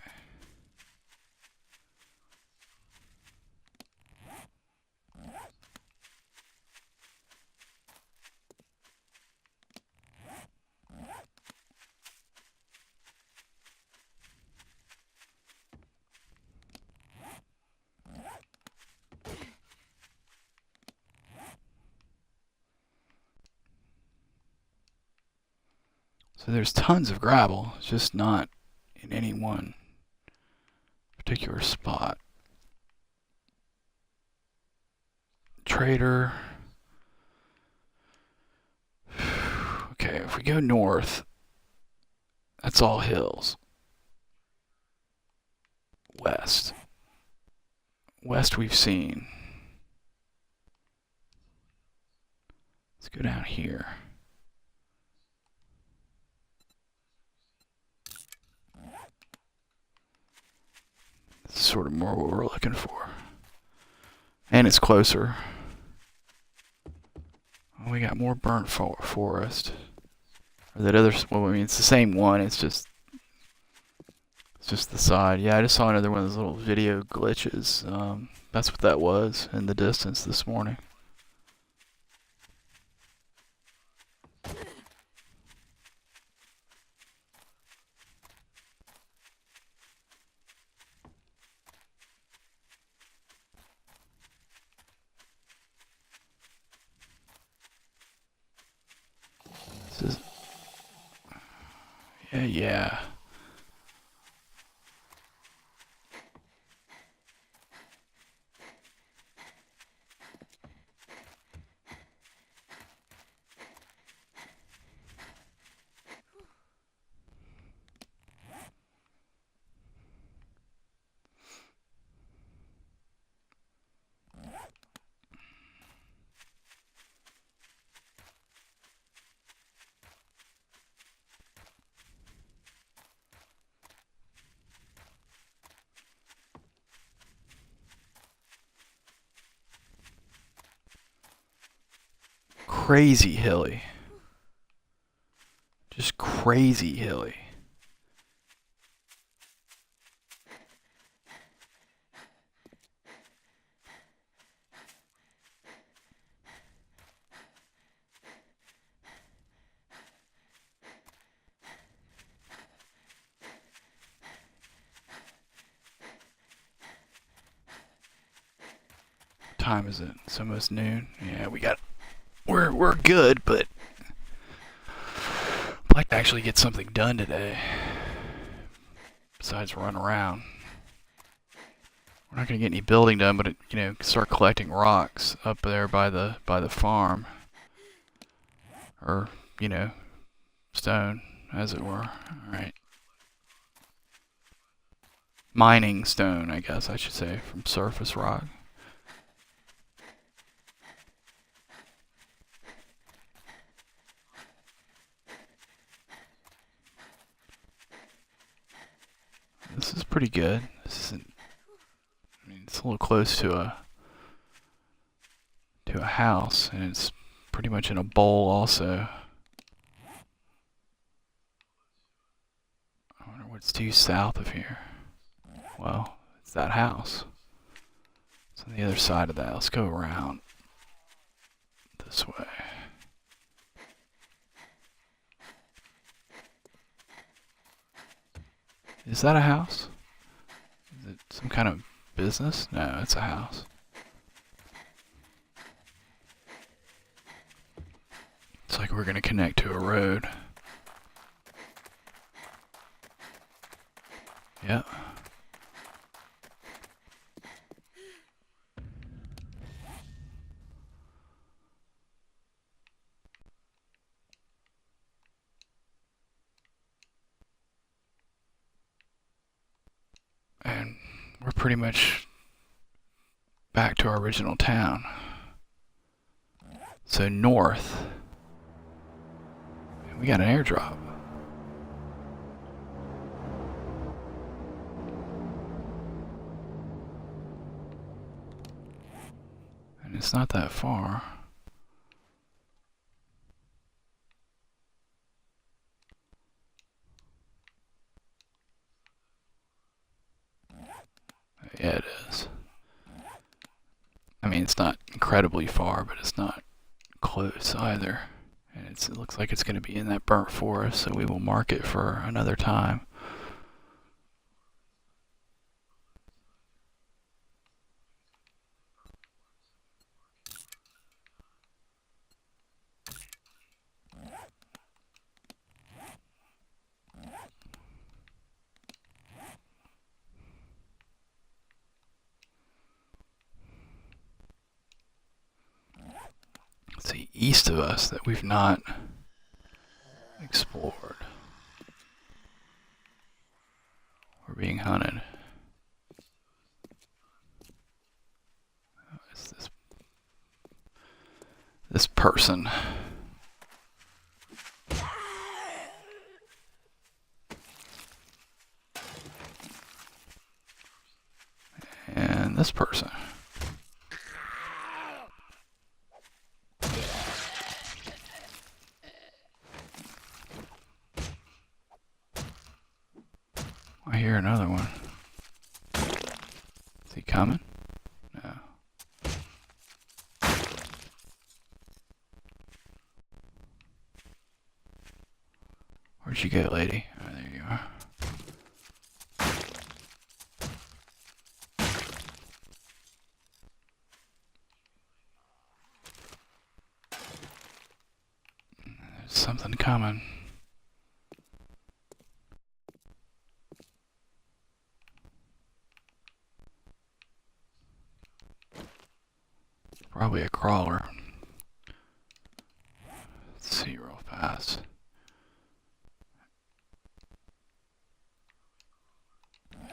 So there's tons of gravel, it's just not in any one particular spot. Trader. Okay, if we go north, that's all hills. West. West we've seen. Let's go down here. This is sort of more what we're looking for. And it's closer. Oh, we got more burnt forest. Or that other, well, I mean, it's the same one, it's just the side. Yeah, I just saw another one of those little video glitches. That's what that was in the distance this morning. This is, yeah. Crazy hilly. Just crazy hilly. What time is it? It's almost noon. Yeah, we're good, but I'd like to actually get something done today. Besides run around. We're not gonna get any building done, but start collecting rocks up there by the farm. Or, stone, as it were. Alright. Mining stone, I guess I should say, from surface rock. This is pretty good. This isn't. I mean, it's a little close to a house, and it's pretty much in a bowl also. I wonder what's due south of here. Well, it's that house. It's on the other side of that. Let's go around this way. Is that a house? Is it some kind of business? No, it's a house. It's like we're gonna connect to a road. Yep. And we're pretty much back to our original town. So north, we got an airdrop. And it's not that far. Yeah, it is. I mean, it's not incredibly far, but it's not close either. And it looks like it's going to be in that burnt forest, so we will mark it for another time. Let's see, east of us that we've not explored. We're being hunted. It's this person. And this person. I hear another one. Is he coming? No. Where'd you go, lady? Oh, there you are. There's something coming. Probably a crawler. Let's see real fast.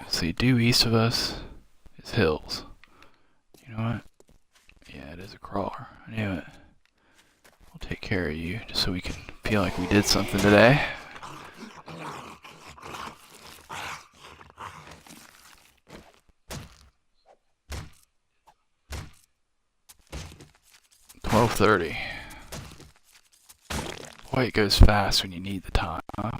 See, due east of us is hills. You know what? Yeah, it is a crawler. I knew it. We'll take care of you just so we can feel like we did something today. $12:30. Boy, it goes fast when you need the time, huh?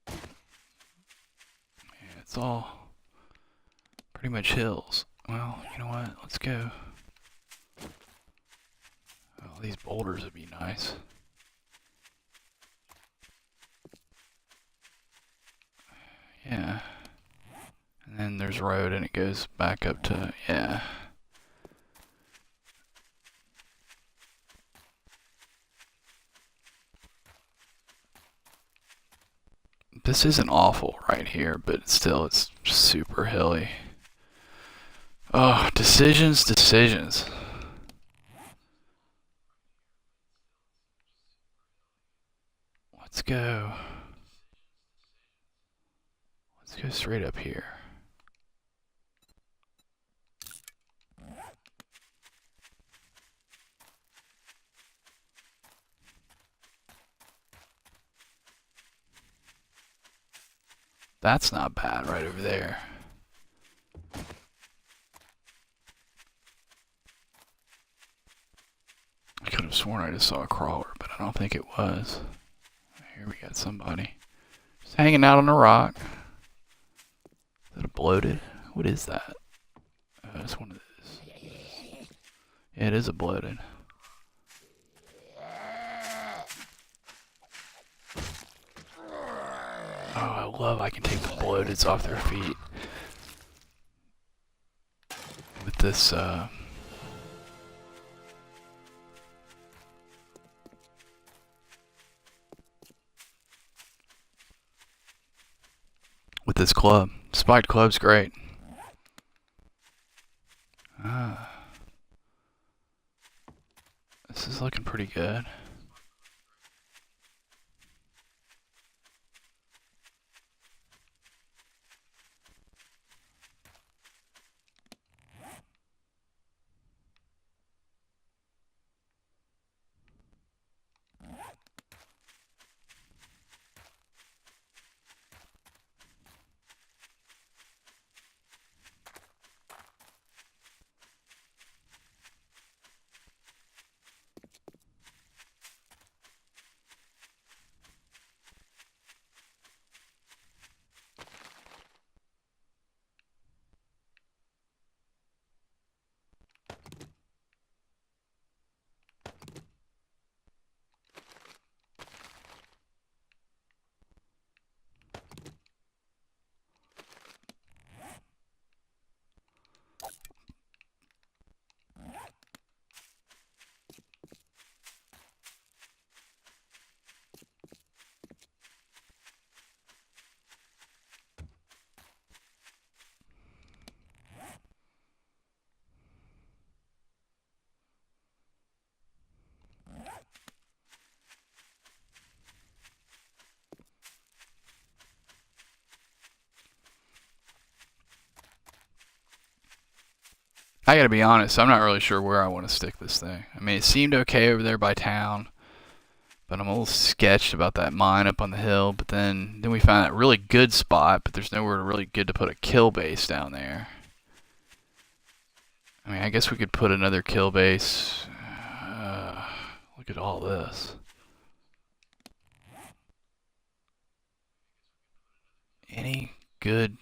Yeah, it's all pretty much hills. Well, you know what? Let's go. Oh, these boulders would be nice. Yeah. And then there's road and it goes back up to, yeah. This isn't awful right here, but still it's super hilly. Oh, decisions. Let's go. Let's go straight up here. That's not bad right over there. I could have sworn I just saw a crawler, but I don't think it was. Here we got somebody. Just hanging out on a rock. Is that a bloated? What is that? It's one of those. Yeah, it is a bloated. Oh, I love I can take the bloateds off their feet. With this, with this club. Spiked club's great. This is looking pretty good. I gotta be honest, I'm not really sure where I want to stick this thing. I mean, it seemed okay over there by town, but I'm a little sketched about that mine up on the hill. But then we found that really good spot, but there's nowhere really good to put a kill base down there. I mean, I guess we could put another kill base. Look at all this. Any good,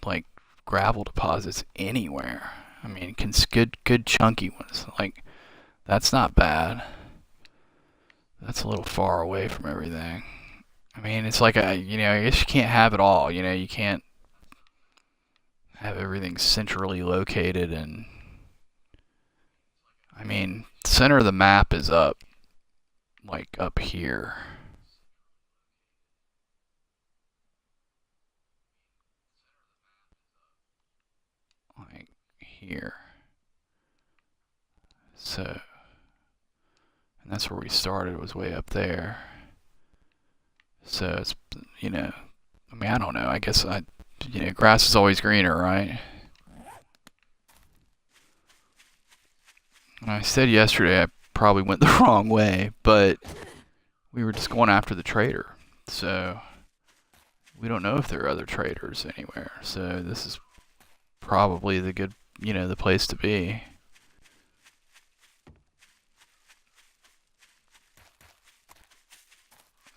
like, gravel deposits anywhere? I mean, good chunky ones. Like, that's not bad. That's a little far away from everything. I mean, it's like I guess you can't have it all. You can't have everything centrally located. And I mean, center of the map is like up here. Like here. So, and that's where we started, was way up there. So it's, I mean, I don't know. I guess grass is always greener, right? And I said yesterday I probably went the wrong way, but we were just going after the trader. So we don't know if there are other traders anywhere. So this is probably the good, the place to be.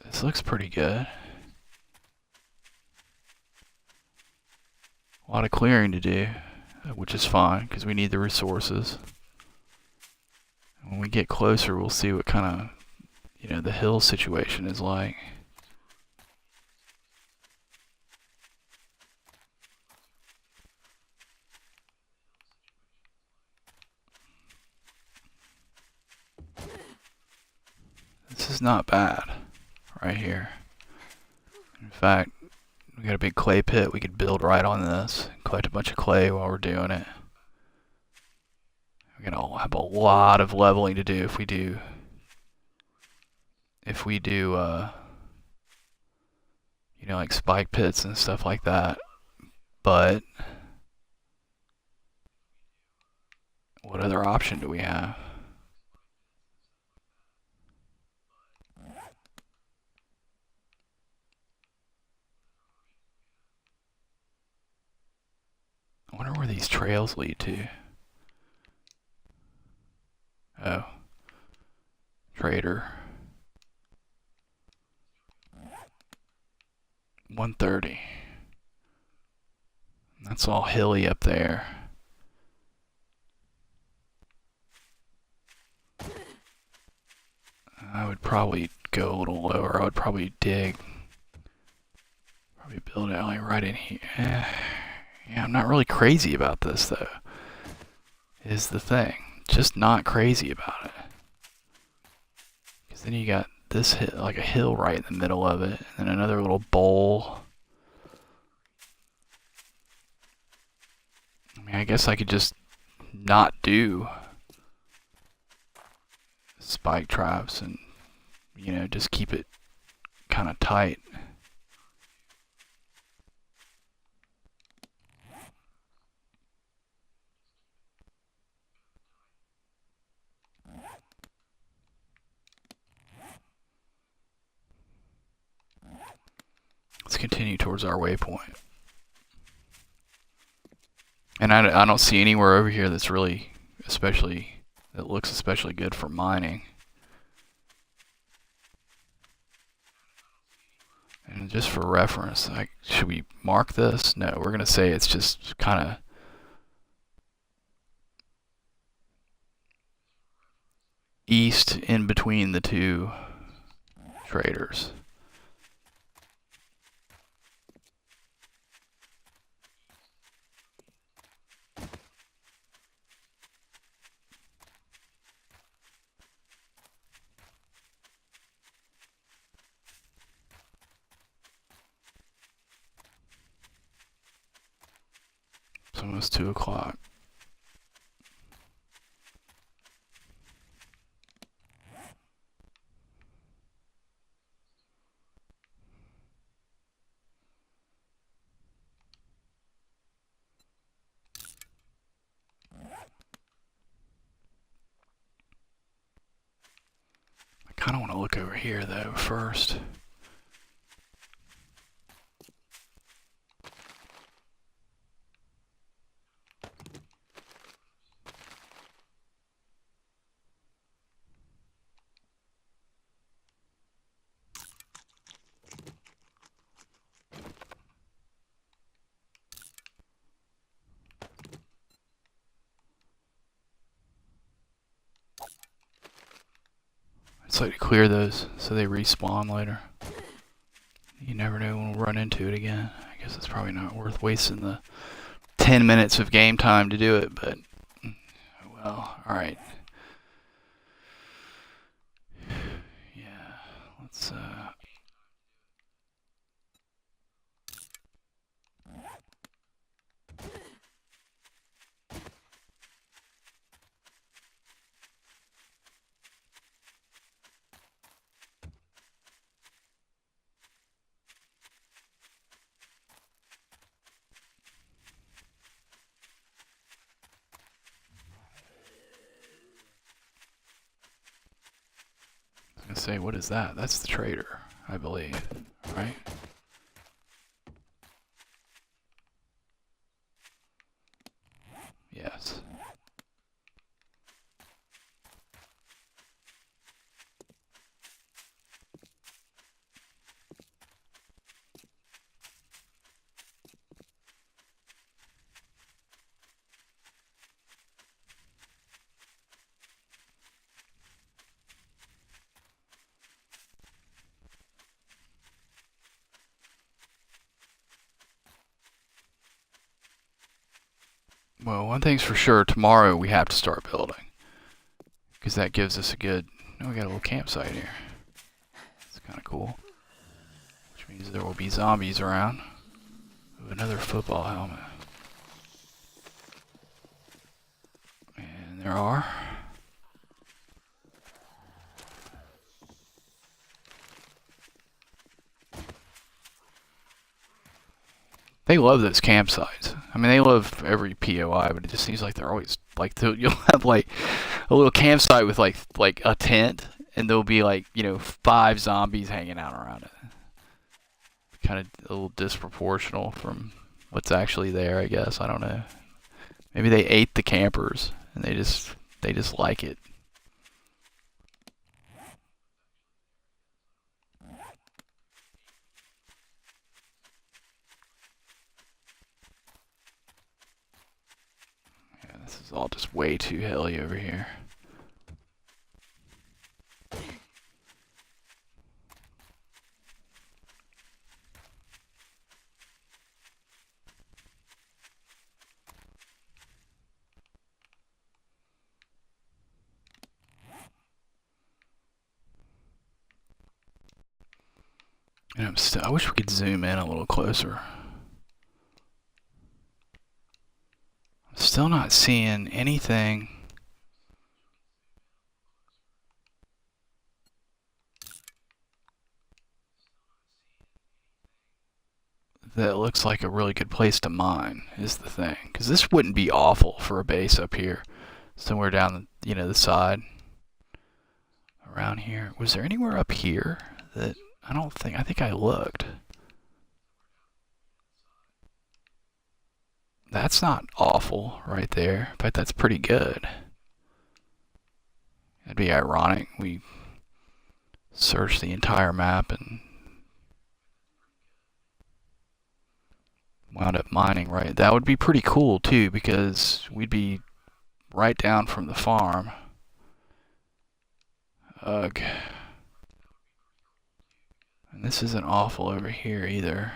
This looks pretty good. A lot of clearing to do, which is fine because we need the resources. When we get closer, we'll see what kind of, the hill situation is like. This is not bad right here. In fact, we got a big clay pit. We could build right on this, collect a bunch of clay while we're doing it. We're gonna have a lot of leveling to do if we do, like spike pits and stuff like that. But what other option do we have? I wonder where these trails lead to. Oh. Trader. 130. That's all hilly up there. I would probably go a little lower. I would probably dig. Probably build it like right in here. Yeah, I'm not really crazy about this though. Is the thing. Just not crazy about it. Because then you got this hill, like a hill right in the middle of it, and then another little bowl. I mean, I guess I could just not do spike traps and, just keep it kind of tight. Let's continue towards our waypoint. And I don't see anywhere over here that's really that looks especially good for mining. And just for reference, should we mark this? No, we're going to say it's just kind of east in between the two traders. It's almost 2 o'clock. Kind of want to look over here though first. It's like to clear those so they respawn later. You never know when we'll run into it again. I guess it's probably not worth wasting the 10 minutes of game time to do it, but well, alright. Yeah, let's say, what is that? That's the trader, I believe, right? Yes. Well, one thing's for sure, tomorrow we have to start building. Because that gives us a good... Oh, we got a little campsite here. It's kind of cool. Which means there will be zombies around. Ooh, another football helmet. And there are. They love those campsites. I mean, they love every POI, but it just seems like they're always like you'll have like a little campsite with like a tent, and there'll be like 5 zombies hanging out around it. Kind of a little disproportional from what's actually there, I guess. I don't know. Maybe they ate the campers and they just like it. This is all just way too hilly over here. And I wish we could zoom in a little closer. I'm still not seeing anything. That looks like a really good place to mine is the thing, because this wouldn't be awful for a base up here, somewhere down the side around here. Was there anywhere up here that I don't think? I think I looked. That's not awful right there. In fact, that's pretty good. It'd be ironic we search the entire map and wound up mining right. That would be pretty cool too, because we'd be right down from the farm. Ugh. And this isn't awful over here either.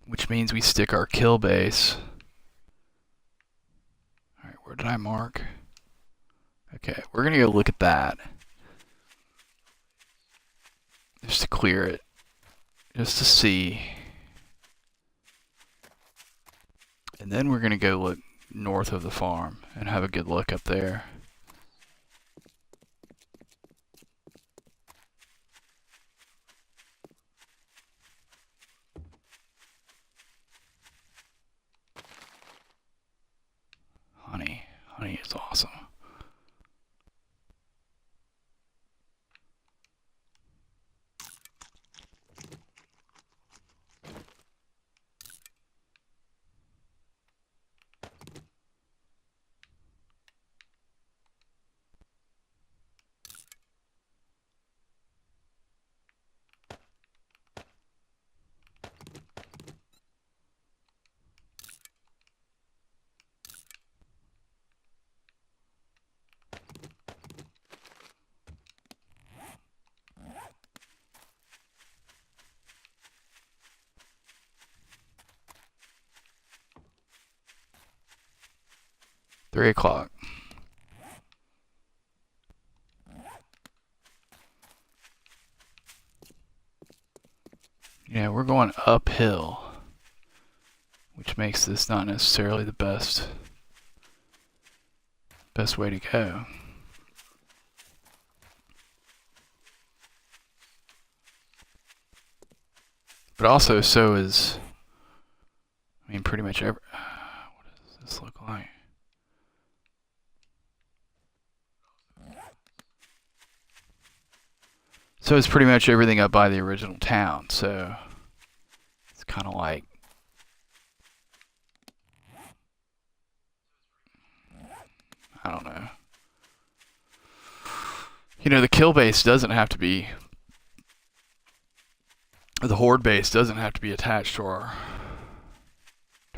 Which means we stick our kill base. Alright, where did I mark? Okay, we're gonna go look at that. Just to clear it. Just to see. And then we're gonna go look north of the farm and have a good look up there. Honey Honey is awesome. $3 o'clock. Yeah, we're going uphill, which makes this not necessarily the best way to go. But also, so is, I mean, pretty much every. What does this look like? So it's pretty much everything up by the original town. So it's kind of like, I don't know. You know, the kill base doesn't have to be, the horde base doesn't have to be attached to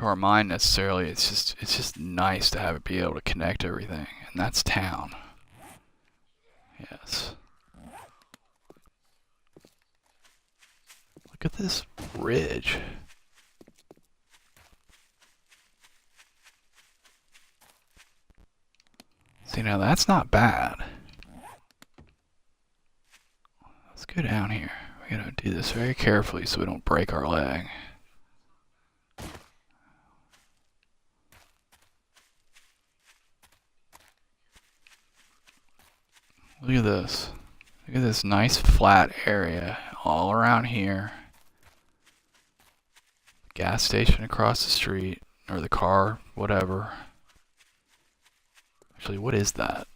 our mine necessarily. It's just nice to have it be able to connect everything, and that's town. Yes. Look at this ridge. See, now that's not bad. Let's go down here. We gotta do this very carefully so we don't break our leg. Look at this. Look at this nice flat area all around here. Gas station across the street, or the car, whatever. Actually, what is that?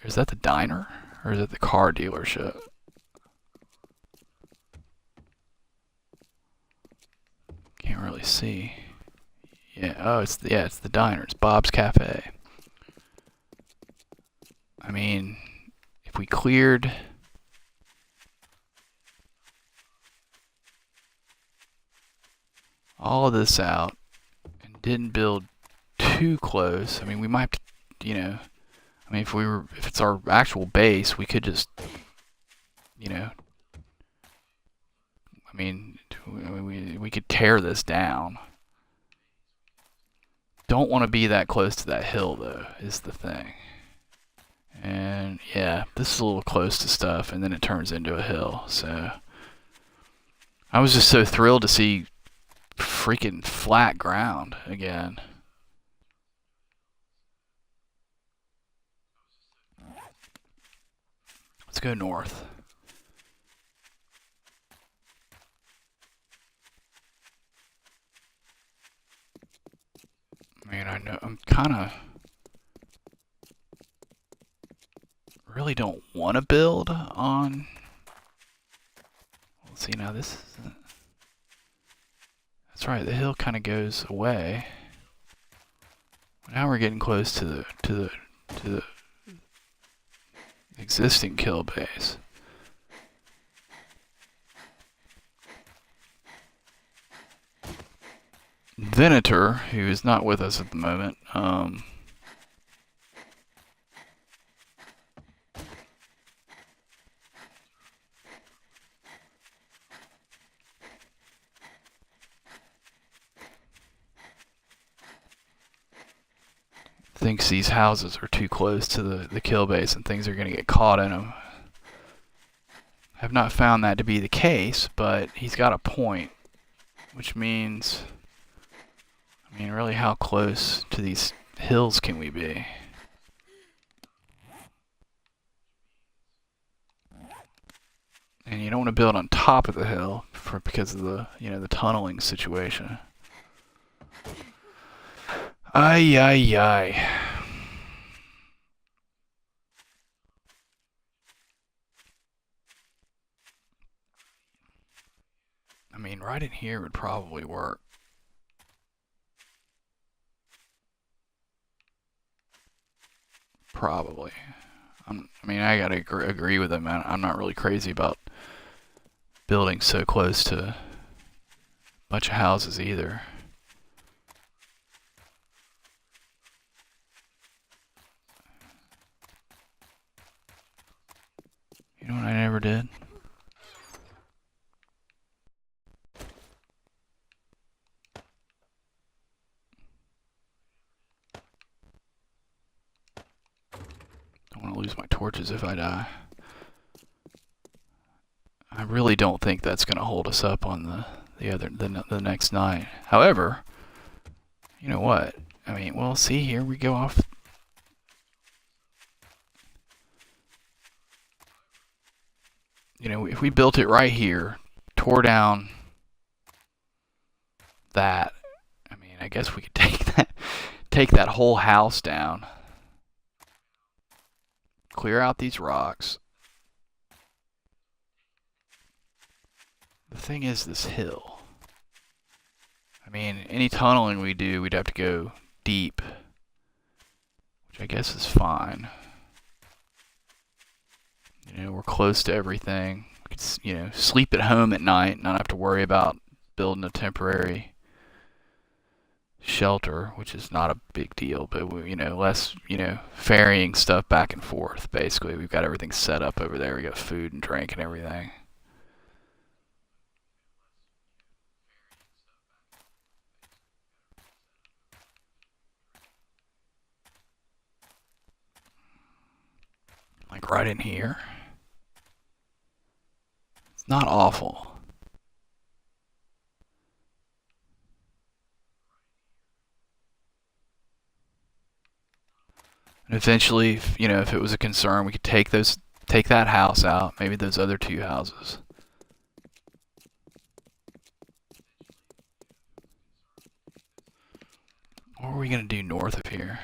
Is that the diner? Or is it the car dealership? Can't really see. Yeah, oh, it's the diner. It's Bob's Cafe. I mean, if we cleared all of this out and didn't build too close, I mean, we might, you know, I mean, if it's our actual base, we could just, you know, I mean, we could tear this down. Don't want to be that close to that hill, though, is the thing. And yeah, this is a little close to stuff, and then it turns into a hill. So I was just so thrilled to see freaking flat ground again. Let's go north. I mean, I know I'm kind of really don't want to build on. Let's see, now this is, that's right, the hill kind of goes away. Now we're getting close to the existing kill base. Venator, who is not with us at the moment, thinks these houses are too close to the kill base and things are going to get caught in them. I've not found that to be the case, but he's got a point, which means, I mean, really, how close to these hills can we be? And you don't want to build on top of the hill because of the, you know, the tunneling situation. Ay, ay, ay. mean, right in here would probably work. Probably. I mean, I gotta agree with him. I'm not really crazy about building so close to a bunch of houses either. You know what I never did? Don't want to lose my torches if I die. I really don't think that's going to hold us up on the next night. However, you know what? I mean, well, see, here we go off. You know, if we built it right here, tore down that, I mean, I guess we could take that whole house down, clear out these rocks. The thing is this hill. I mean, any tunneling we do, we'd have to go deep, which I guess is fine. You know, we're close to everything. We could, you know, sleep at home at night, not have to worry about building a temporary shelter, which is not a big deal, but we, you know, less, you know, ferrying stuff back and forth. Basically, we've got everything set up over there. We got food and drink and everything. Like right in here. It's not awful. And eventually, you know, if it was a concern, we could take that house out, maybe those other two houses. What are we gonna do north of here?